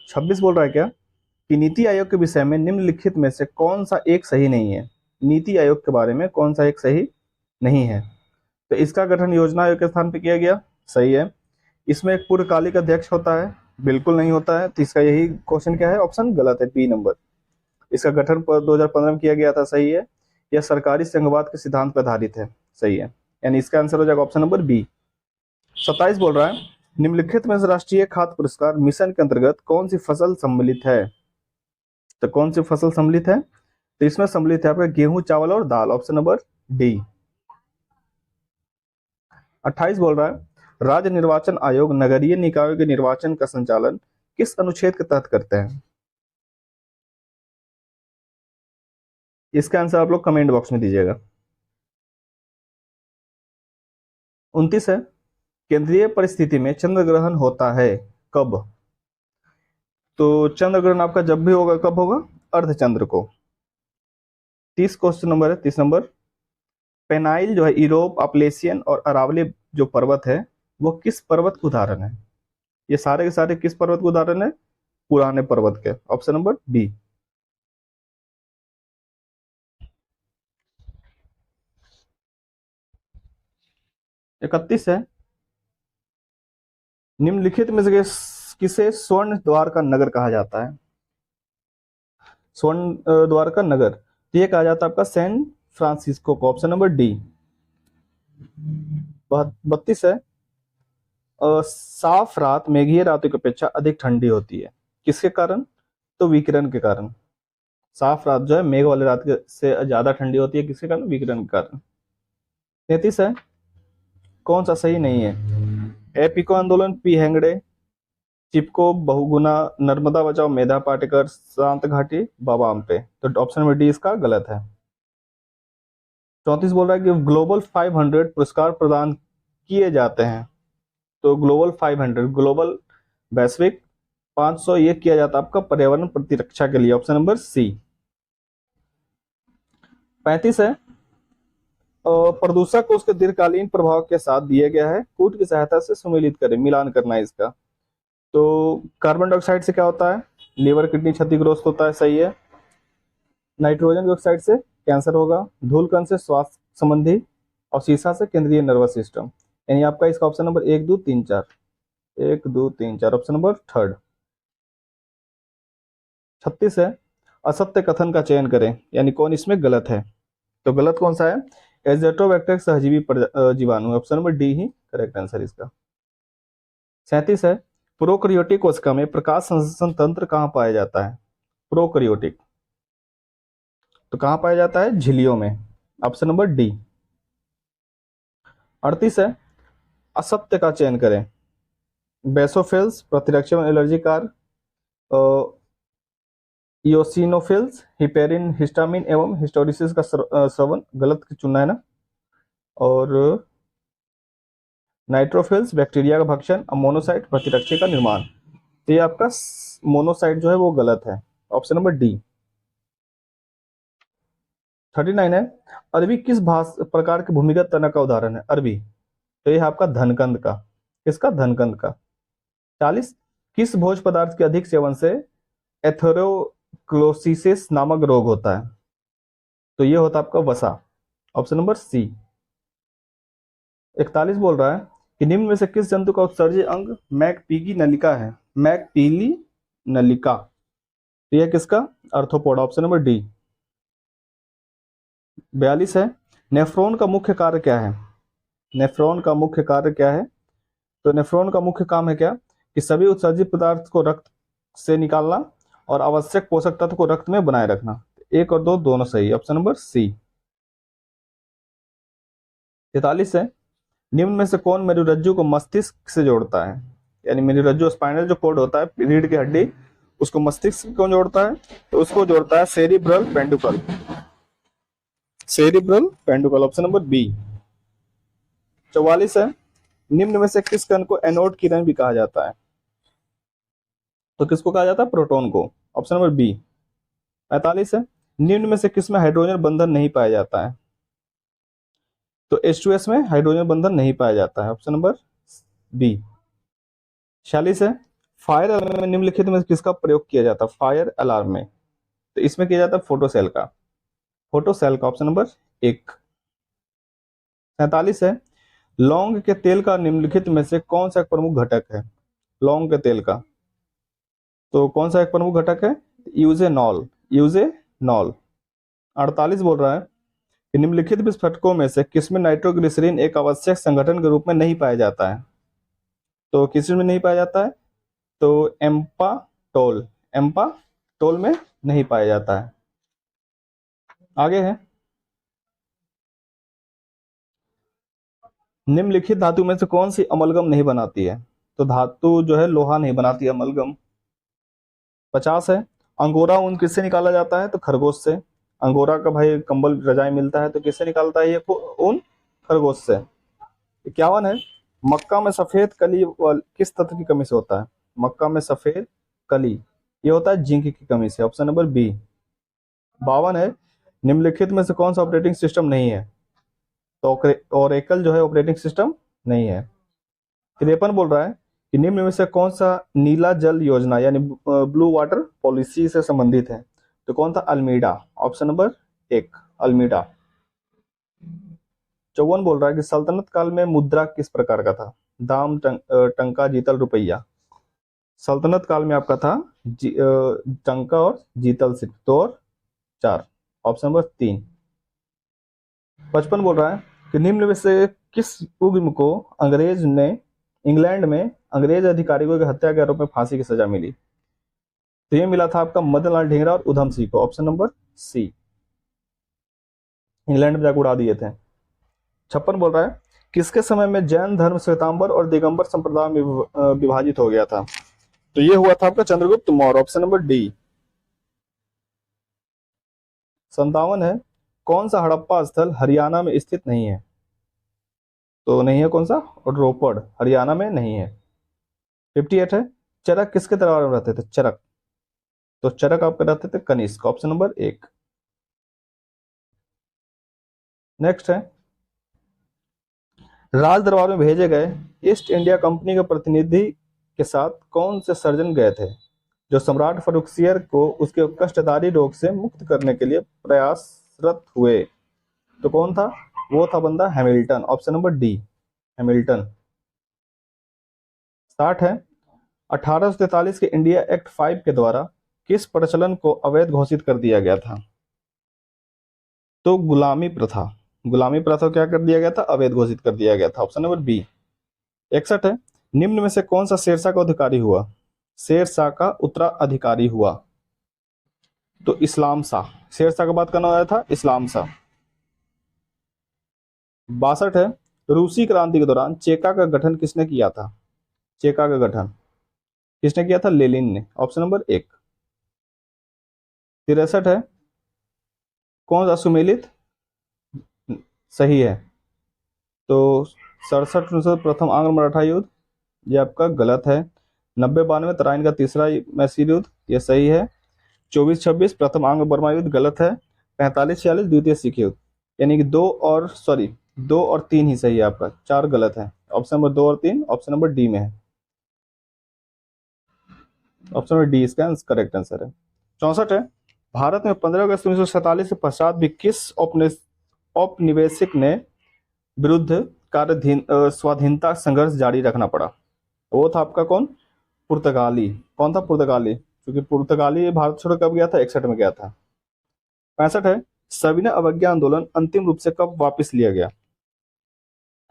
26 बोल रहा है क्या कि नीति आयोग के विषय में निम्नलिखित में से कौन सा एक सही नहीं है? नीति आयोग के बारे में कौन सा एक सही नहीं है? तो इसका गठन योजना आयोग के स्थान पर किया गया, सही है। इसमें एक पूर्णकालिक अध्यक्ष होता है, बिल्कुल नहीं होता है, तो इसका यही क्वेश्चन क्या है, ऑप्शन गलत है, बी नंबर। इसका गठन 2015 में किया गया था, सही है। यह सरकारी संघवाद के सिद्धांत पर आधारित है, सही है। यानी इसका आंसर हो जाएगा ऑप्शन नंबर बी। 27 बोल रहा है, निम्नलिखित में से राष्ट्रीय खाद्य पुरस्कार मिशन के अंतर्गत कौन सी फसल सम्मिलित है? तो कौन सी फसल सम्मिलित है? तो इसमें सम्मिलित है आपका गेहूं, चावल और दाल, ऑप्शन नंबर डी। 28 बोल रहा है, राज्य निर्वाचन आयोग नगरीय निकायों के निर्वाचन का संचालन किस अनुच्छेद के तहत करते हैं? इसका आंसर आप लोग कमेंट बॉक्स में दीजिएगा। 29 है, केंद्रीय परिस्थिति में चंद्र ग्रहण होता है कब? तो चंद्र ग्रहण आपका जब भी होगा, कब होगा? अर्धचंद्र को। 30 क्वेश्चन नंबर है, 30 नंबर। पेनाइल जो है यूरोप, अपलेशियन और अरावली जो पर्वत है, वो किस पर्वत का उदाहरण है? ये सारे के सारे किस पर्वत का उदाहरण है? पुराने पर्वत के, ऑप्शन नंबर बी। 31 है, निम्नलिखित में से किसे स्वर्ण द्वार का नगर कहा जाता है? स्वर्ण द्वार का नगर तो ये कहा जाता है आपका सैन फ्रांसिस्को को, ऑप्शन नंबर डी। 32 है, साफ रात मेघीय रातों की अपेक्षा अधिक ठंडी होती है, किसके कारण? तो विकिरण के कारण। साफ रात जो है मेघ वाले रात से ज्यादा ठंडी होती है, किसके कारण? विकिरण के कारण। 33 है, कौन सा सही नहीं है? ए पिको आंदोलन, पी हेंगड़े, चिपको, बहुगुना, नर्मदा बचाओ, मेधा पाटेकर, शांत घाटी, बाबा आमटे, तो ऑप्शन नंबर डी इसका गलत है। 34 बोल रहा है कि ग्लोबल 500 पुरस्कार प्रदान किए जाते हैं, तो ग्लोबल 500 ग्लोबल वैश्विक 500 ये किया जाता है आपका पर्यावरण प्रतिरक्षा के लिए, ऑप्शन नंबर सी। 35 है, प्रदूषक को उसके दीर्घकालीन प्रभाव के साथ दिया गया है, कूट की सहायता से सम्मिलित करें, मिलान करना है इसका। तो कार्बन डाइऑक्साइड से क्या होता है? लीवर किडनी क्षतिग्रस्त होता है, सही है। नाइट्रोजन ऑक्साइड से कैंसर होगा, धूलकण से स्वास्थ्य संबंधी, और शीशा से केंद्रीय नर्वस सिस्टम। यानी आपका इसका option number 1 2 3 4, 1 2 3 4, option number third. 36 है, असत्य कथन का चयन करें, यानी कौन इसमें गलत है? तो गलत कौन सा है? एजोटोबैक्टर सहजीवी जीवाणु, ऑप्शन नंबर डी ही करेक्ट आंसर इसका। 37 है, प्रोकैरियोटिक कोशिका में प्रकाश संश्लेषण तंत्र कहाँ पाया जाता है? प्रोकैरियोटिक तो कहाँ पाया जाता है? झिल्लियों में, ऑप्शन नंबर डी। 38 है, असत्य का चयन करें। बेसोफिल्स, प्रतिरक्षी एवं allergy car, eosinophils, heparin, histamine एवं हिस्टोरिसिस का श्रवण, गलत चुनना है ना। और नाइट्रोफिल्स, बैक्टीरिया का भक्षण, मोनोसाइट, प्रतिरक्षी का निर्माण। तो ये आपका मोनोसाइट जो है वो गलत है, ऑप्शन नंबर डी। 39 है, अरबी किस प्रकार के भूमिगत तना का उदाहरण है? अरबी तो ये है आपका धनकंद का, किसका? धनकंद का। 40, किस भोज्य पदार्थ के अधिक सेवन से एथेरोक्लोसिस नामक रोग होता है? तो ये होता है आपका वसा, ऑप्शन नंबर सी। 41 बोल रहा है कि निम्न में से किस जंतु का उत्सर्जी अंग मैकपीली नलिका है? मैकपीली नलिका, तो यह किसका? Arthropoda, option number D. 42 है, नेफ्रॉन का मुख्य कार्य क्या है? नेफ्रॉन का मुख्य कार्य क्या है? तो नेफ्रॉन का मुख्य काम है क्या? कि सभी उत्सर्जित पदार्थ को रक्त से निकालना और आवश्यक पोषक तत्व को रक्त में बनाए रखना। 1 और 2 दोनों सही, ऑप्शन नंबर सी। 43 है, निम्न में से कौन मेरुरज्जु को मस्तिष्क से जोड़ता है? यानी मेरुरज्जु स्पाइनल जो कॉर्ड होता है, रीढ़ की हड्डी, उसको मस्तिष्क से कौन जोड़ता है? तो उसको जोड़ता है cerebral peduncle, cerebral peduncle, option number B. 44 है, निम्न में से किस कण को एनोड किरण भी कहा जाता है? तो किसको कहा जाता है? प्रोटॉन को, ऑप्शन नंबर बी। 45 है, निम्न में से किसमें हाइड्रोजन बंधन नहीं पाया जाता है? तो H2S में हाइड्रोजन बंधन नहीं पाया जाता है, ऑप्शन नंबर बी। 46 है, फायर अलार्म में निम्नलिखित में किसका प्रयोग किया जाता है? फायर अलार्म में तो इसमें किया जाता है फोटोसेल का, फोटोसेल का, ऑप्शन नंबर 1। 47 है, लौंग के तेल का निम्नलिखित में से कौन सा एक प्रमुख घटक है? लौंग के तेल का तो कौन सा एक प्रमुख घटक है? Eugenol, eugenol. 48 बोल रहा है कि निम्नलिखित विस्फोटकों में से किसमें नाइट्रोग्लिसरीन एक आवश्यक संगठन के रूप में नहीं पाया जाता है? तो किस में नहीं पाया जाता है? तो एम्पाटोल, एम्पाटोल में नहीं पाया जाता है। आगे है, निम्नलिखित धातु में से कौन सी अमलगम नहीं बनाती है? तो धातु जो है लोहा नहीं बनाती, अमलगम। 50 है, अंगोरा ऊन किससे निकाला जाता है? तो खरगोश से। अंगोरा का भाई कंबल रजाई मिलता है, तो किससे निकालता है ये ऊन? खरगोश से। 51 है, मक्का में सफेद कली किस तत्व की कमी से होता है? मक्का में सफेद कली ये होता है जिंक की कमी से, ऑप्शन नंबर बी। 52 है, निम्नलिखित में से कौन सा ऑपरेटिंग सिस्टम नहीं है? तो ओरेकल जो है ऑपरेटिंग सिस्टम नहीं है। 53 बोल रहा है कि निम्न में से कौन सा नीला जल योजना यानी ब्लू वाटर पॉलिसी से संबंधित है? तो कौन था? Almeida, option number 1 Almeida. 54 बोल रहा है कि सल्तनत काल में मुद्रा किस प्रकार का था? दाम, टंका, जीतल, रुपया। सल्तनत काल में आपका था टंका और जीतल सिर्फ 2 और 4, ऑप्शन नंबर 3। 55 बोल रहा है कि निम्न में से किस उद्यम को अंग्रेज ने इंग्लैंड में अंग्रेज अधिकारियों की हत्या के आरोप में फांसी की सजा मिली? तो ये मिला था आपका मदनलाल ढींगरा और उधम सिंह को, ऑप्शन नंबर सी। इंग्लैंड में जाकर उड़ा दिए थे। 56 बोल रहा है किसके समय में जैन धर्म श्वेतांबर और दिगंबर संप्रदाय में विभाजित हो गया था? तो ये हुआ था आपका Chandragupta Maurya, option number D. 57 है, कौन सा हड़प्पा स्थल हरियाणा में स्थित नहीं है? तो नहीं है कौन सा? और रोपड़ हरियाणा में नहीं है। 58 है, चरक किसके दरबार में रहते थे? चरक तो चरक आपके रहते थे कनिष्क, ऑप्शन नंबर 1। नेक्स्ट है, राज दरबार में भेजे गए ईस्ट इंडिया कंपनी के प्रतिनिधि के साथ कौन से सर्जन गए थे जो सम्राट फर्रुखसियर को उसके कष्टदारी रोग से मुक्त करने के लिए प्रयासरत हुए? तो कौन था? वो था बंदा Hamilton, option number D Hamilton. 60 है, 1843 के इंडिया एक्ट 5 के द्वारा किस प्रचलन को अवैध घोषित कर दिया गया था? तो गुलामी प्रथा, गुलामी प्रथा को क्या कर दिया गया था, अवैध घोषित कर दिया गया था। Option number B. 61 है, निम्न में से कौन सा शेरशाह का अधिकारी हुआ, शेरशाह का उत्तराधिकारी हुआ, तो इस्लाम शाह। शेरशाह का बात करना आया था, इस्लाम शाह। 62 है, रूसी क्रांति के दौरान चेका का गठन किसने किया था, चेका का गठन किसने किया था, लेनिन ने। Option number 1। 63 है, कौन सा सुमेलित, सही है। तो 67 प्रथम आंग्ल मराठा युद्ध, ये आपका गलत है। 90-92 तराइन का तीसरा मैसूर युद्ध, ये सही है। 24-26 प्रथम आंग्ल बर्मा युद्ध, गलत है। 45-46 द्वितीय सिख युद्ध, यानी कि 2 और 3 ही सही है आपका, 4 गलत है। ऑप्शन नंबर 2 और 3 ऑप्शन नंबर डी में है। ऑप्शन नंबर डी इसका करेक्ट आंसर है। 64 है, भारत में 15 अगस्त 1947 के पश्चात भी किस औपनिवेशिक ने विरुद्ध स्वाधीनता संघर्ष जारी रखना पड़ा, वो था आपका कौन, पुर्तगाली। कौन था, पुर्तगाली, क्योंकि पुर्तगाली भारत छोड़ कब गया था, 61 में गया था। 65 है, सविनय अवज्ञा आंदोलन अंतिम रूप से कब वापस लिया गया,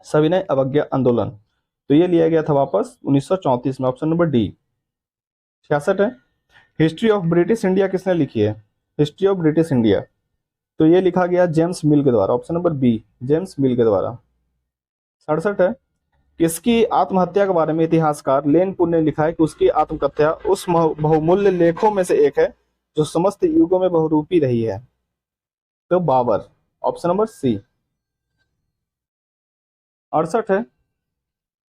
सविनय अवज्ञा आंदोलन, तो ये लिया गया था वापस 1934 में। Option number D. 66 है, हिस्ट्री ऑफ ब्रिटिश इंडिया किसने लिखी है, हिस्ट्री ऑफ ब्रिटिश इंडिया, तो ये लिखा गया जेम्स मिल के द्वारा। Option number B, James Mill के द्वारा। 67 है, किसकी आत्महत्या के बारे में इतिहासकार लेनपुर ने लिखा है कि उसकी आत्मकथा उस बहुमूल्य लेखों में से एक है जो समस्त युगों में बहुरूपी रही है, तो बाबर। ऑप्शन नंबर सी। 68 है,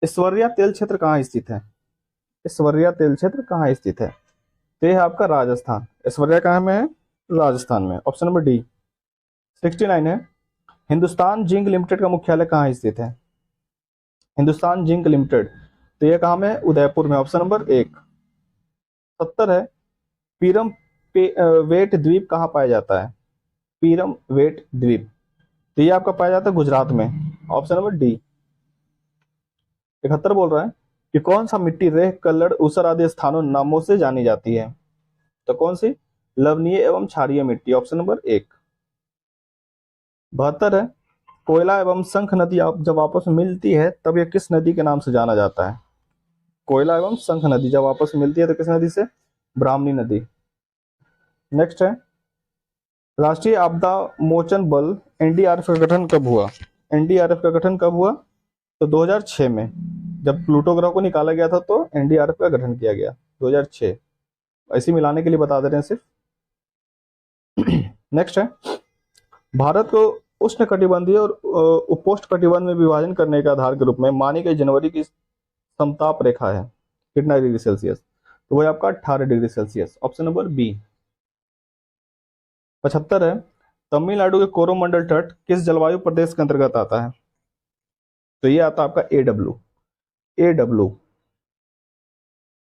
ऐश्वर्या तेल क्षेत्र कहाँ स्थित है, ऐश्वर्या तेल क्षेत्र कहाँ स्थित है, तो यह आपका राजस्थान। ऐश्वर्या कहाँ में है, राजस्थान में। Option number D. 69 है, हिंदुस्तान जिंक लिमिटेड का मुख्यालय कहाँ स्थित है, हिंदुस्तान जिंक लिमिटेड, तो यह कहाँ में है, उदयपुर में। Option number 1। 70 है, पीरम वेट द्वीप कहाँ पाया जाता है, पीरम वेट द्वीप, तो ये आपका पाया जाता है गुजरात में। Option number D. 71 बोल रहा है कि कौन सा मिट्टी रेह कल्लड़ ऊसर आदि स्थानों नामों से जानी जाती है, तो कौन सी, लवणीय एवं क्षारीय मिट्टी। Option number 1। 72 है, कोयला एवं शंख नदी जब आपस में मिलती है तब यह किस नदी के नाम से जाना जाता है, कोयला एवं शंख नदी जब आपस में मिलती है तो किस नदी से, ब्राह्मणी नदी। नेक्स्ट है, राष्ट्रीय आपदा मोचन बल एनडीआरएफ का गठन कब हुआ, एनडीआरएफ का गठन कब हुआ, तो 2006 में, जब प्लूटो ग्रह को निकाला गया था तो एनडीआरएफ का गठन किया गया 2006। ऐसे मिलाने के लिए बता दे रहे हैं सिर्फ। नेक्स्ट है, भारत को उष्ण कटिबंधीय और उपोष्ण कटिबंध में विभाजन करने के आधार के रूप में मानी गई जनवरी की समताप रेखा है कितना डिग्री सेल्सियस, तो वह आपका 18 degree Celsius. Option number B. 75 है, तमिलनाडु के कोरोमंडल तट किस जलवायु प्रदेश के अंतर्गत आता है, तो ये आता है आपका एडब्ल्यू।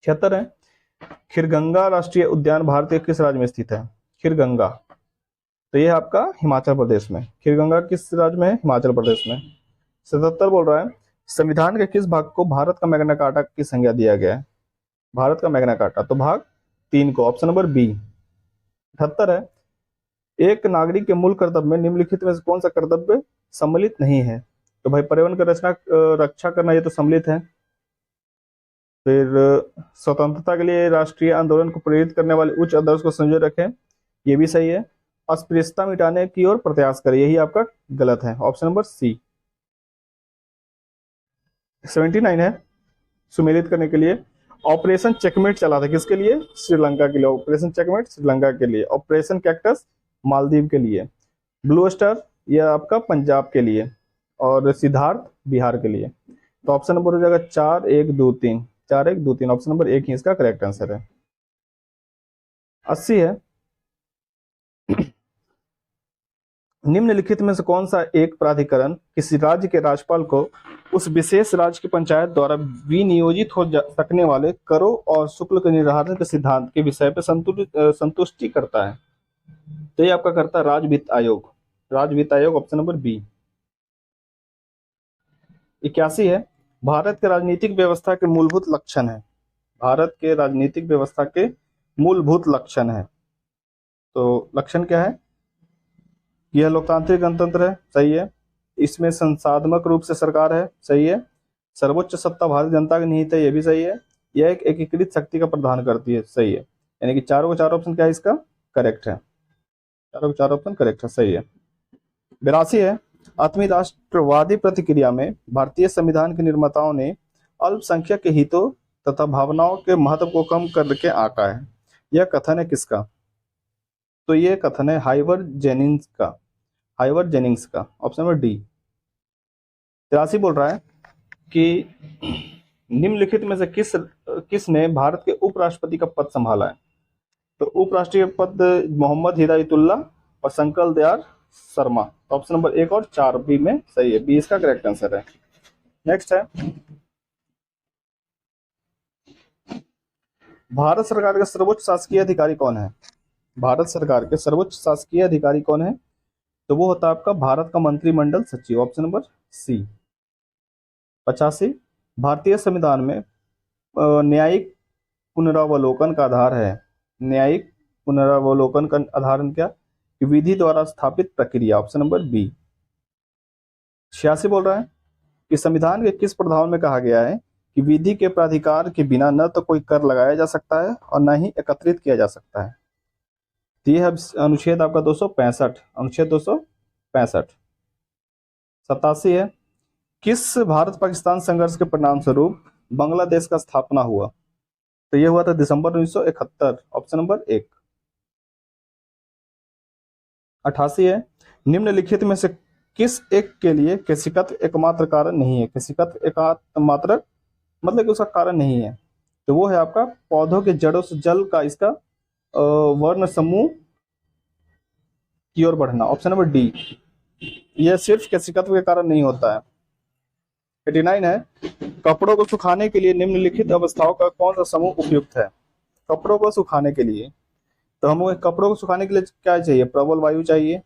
76 है, खीरगंगा राष्ट्रीय उद्यान भारत के किस राज्य में स्थित है, खीरगंगा, तो ये है आपका हिमाचल प्रदेश में। खीरगंगा किस राज्य में है, हिमाचल प्रदेश में। 77 बोल रहा है, संविधान के किस भाग को भारत का मैग्ना कार्टा की संज्ञा दिया गया है, भारत का मैग्ना कार्टा, तो भाग 3 को। Option number B. 78 है, एक नागरिक के मूल कर्तव्य में निम्नलिखित में से कौन सा कर्तव्य सम्मिलित नहीं है, तो भाई पर्यावरण का रक्षा करना, ये तो सम्मिलित है। फिर स्वतंत्रता के लिए राष्ट्रीय आंदोलन को प्रेरित करने वाले उच्च आदर्श को संजोए रखें, ये भी सही है। अस्पृश्यता मिटाने की ओर प्रयास करें, यही आपका गलत है। ऑप्शन नंबर सी। 79 है, सुमेलित करने के लिए ऑपरेशन चेकमेट चला था, किसके लिए, श्रीलंका के लिए। ऑपरेशन चेकमेट श्रीलंका के लिए, ऑपरेशन कैक्टस मालदीव के लिए, ब्लू स्टार यह आपका पंजाब के लिए, और सिद्धार्थ बिहार के लिए। तो ऑप्शन नंबर हो जाएगा 4 1 2 3, 4 1 2 3, ऑप्शन नंबर 1 ही इसका करेक्ट आंसर है। 80 है, निम्नलिखित में से कौन सा एक प्राधिकरण किसी राज्य के राज्यपाल को उस विशेष राज्य की पंचायत द्वारा विनियोजित हो सकने वाले करों और शुल्क के निर्धारण के सिद्धांत के विषय पर संतुष्टि करता है, तो ये आपका करता है राज्य वित्त आयोग, राज्य वित्त आयोग। Option number B. 81 है, भारत के राजनीतिक व्यवस्था के मूलभूत लक्षण है, भारत के राजनीतिक व्यवस्था के मूलभूत लक्षण है, तो लक्षण क्या है, यह लोकतांत्रिक गणतंत्र है, सही है। इसमें संसाधनात्मक रूप से सरकार है, सही है। सर्वोच्च सत्ता भारतीय जनता की निहित है, ये भी सही है। यह एक एकीकृत शक्ति का प्रदान करती है, सही है। यानी कि चारों के चार ऑप्शन क्या है इसका करेक्ट है, चारों के चार ऑप्शन करेक्ट है, सही है। 82 है, आत्मीय राष्ट्रवादी प्रतिक्रिया में भारतीय संविधान के निर्माताओं ने अल्पसंख्यक के हितों तथा भावनाओं के महत्व को कम करके आंका है। यह कथन है किसका? तो ये कथन है हाइवर जेनिंग्स का, हाइवर जेनिंग्स का, ऑप्शन नंबर डी। 83 बोल रहा है कि निम्नलिखित में से किसने भारत के उपराष्ट्रपति का पद संभाला है? तो उपराष्ट्रीय पद मोहम्मद हिदायतुल्लाह और शंकर दयाल शर्मा। तो ऑप्शन नंबर 1 और 4 बी में सही है, बी इसका करेक्ट आंसर है। नेक्स्ट है, भारत सरकार का सर्वोच्च शासकीय अधिकारी कौन है? भारत सरकार के सर्वोच्च शासकीय अधिकारी कौन है? तो वो होता है आपका भारत का मंत्रिमंडल सचिव, ऑप्शन नंबर सी। 85, भारतीय संविधान में न्यायिक पुनरावलोकन का आधार है। न्यायिक पुनरावलोकन का आधार क्या? विधि द्वारा स्थापित प्रक्रिया, ऑप्शन नंबर बी। 86 बोल रहा है कि संविधान के किस प्रावधान में कहा गया है कि विधि के प्राधिकार के बिना न तो कोई कर लगाया जा सकता है और न ही एकत्रित किया जा सकता है? तो यह है अनुच्छेद आपका 265, अनुच्छेद 265। 87 है, किस भारत पाकिस्तान संघर्ष के परिणाम स्वरूप बांग्लादेश का स्थापना हुआ? तो यह हुआ था दिसंबर 1971, ऑप्शन नंबर 1। 88 है, निम्नलिखित में से किस एक के लिए केशिकत्व एकमात्र कारण नहीं है? केशिकत्व एकमात्र मतलब कि उसका कारण नहीं है, तो वो है आपका पौधों के जड़ों से जल का इसका वर्ण समूह की ओर बढ़ना, ऑप्शन नंबर डी। यह सिर्फ केशिकत्व के कारण नहीं होता है। 89 है, कपड़ों को सुखाने के लिए निम्नलिखित अवस्थाओं का कौन सा समूह उपयुक्त है? कपड़ों को सुखाने के लिए, तो हमें कपड़ों को सुखाने के लिए क्या चाहिए? प्रबल वायु चाहिए,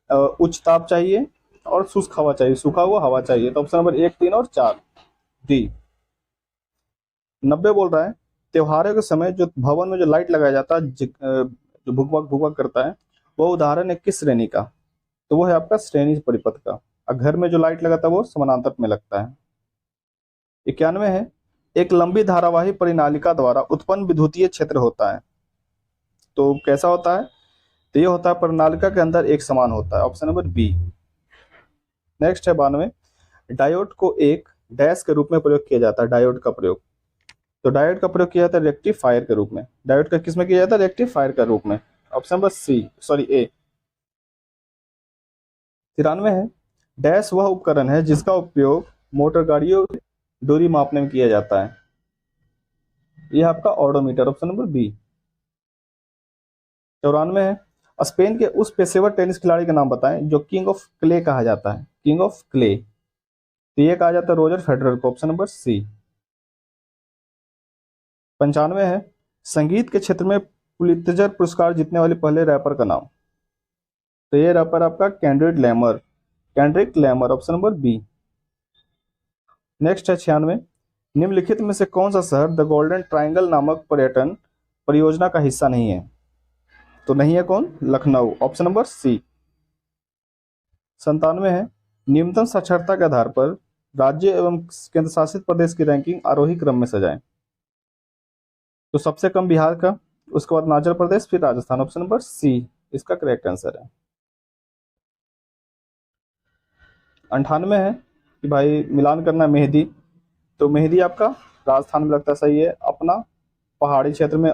उच्च ताप चाहिए और शुष्क हवा चाहिए, सूखा हुआ हवा चाहिए। तो ऑप्शन नंबर 1, 3 और 4 डी। 90 बोल रहा है, त्योहारों के समय जो भवन में जो लाइट लगाया जाता है जो भुकभक भुकभक करता है, वो उदाहरण है किस श्रेणी का? तो वो है आपका श्रेणी परिपथ का। और घर में जो लाइट लगाता है वो समानांतर में लगता है। 91 है, एक लंबी धारावाही परिनालिका द्वारा उत्पन्न विद्युतीय क्षेत्र होता है, तो कैसा होता है? तो ये होता है परिनालिका के अंदर एक समान होता है, ऑप्शन नंबर बी। नेक्स्ट है 92, डायोड को एक डैश के रूप में प्रयोग किया जाता है। डायोड का प्रयोग, तो डायोड का प्रयोग किया जाता है रेक्टिफायर के रूप में। डायोड का किस में किया जाता है? रेक्टिफायर के रूप में, ऑप्शन नंबर सी, सॉरी ए। 93 है, डैश वह उपकरण है जिसका उपयोग मोटर गाड़ियों दूरी मापने में किया जाता है। यह आपका ऑडोमीटर, ऑप्शन नंबर बी। 94 है, स्पेन के उस पेशेवर टेनिस खिलाड़ी का नाम बताएं जो किंग ऑफ क्ले कहा जाता है। किंग ऑफ क्ले, तो ये कहा जाता है रोजर फेडरर को, ऑप्शन नंबर सी। 95 है, संगीत के क्षेत्र में पुलित्जर पुरस्कार जीतने वाले पहले रैपर का नाम? तो ये रैपर आपका Kendrick Lamar, Kendrick Lamar, option number B. Next है 96, निम्नलिखित में से कौन सा शहर द गोल्डन ट्रायंगल नामक पर्यटन परियोजना का हिस्सा नहीं है? तो नहीं है कौन? लखनऊ, ऑप्शन नंबर सी। 97 है, न्यूनतम साक्षरता के आधार पर राज्य एवं केंद्र शासित प्रदेश की रैंकिंग आरोही क्रम में सजाएं। तो सबसे कम बिहार का, उसके बाद हिमाचल प्रदेश, फिर राजस्थान, ऑप्शन नंबर सी इसका करेक्ट आंसर है। 98 है कि भाई मिलान करना मेहदी, तो मेहदी आपका राजस्थान में लगता है, सही है। अपना पहाड़ी क्षेत्र में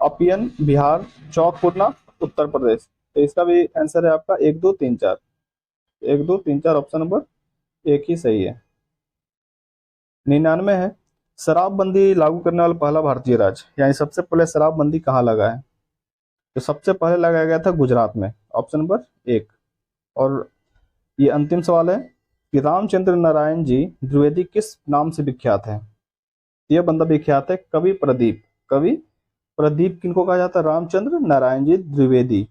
अपियन बिहार, चौकपुरना उत्तर प्रदेश, तो इसका भी आंसर है आपका 1, 2, 3, 4। 1, 2, 3, 4 ऑप्शन नंबर 1 ही सही है। 99 है, शराबबंदी लागू करने वाला पहला भारतीय राज्य, यानी सबसे पहले शराबबंदी कहाँ लगा है? तो सबसे पहले लगाया गया था गुजरात में, ऑप्शन नंबर 1। और ये अंतिम सवाल है कि रामचंद्र नारायण जी द्विवेदी किस नाम से विख्यात है? यह बंदा विख्यात है कवि प्रदीप। कवि प्रदीप किनको कहा जाता है? रामचंद्र नारायण जी द्विवेदी।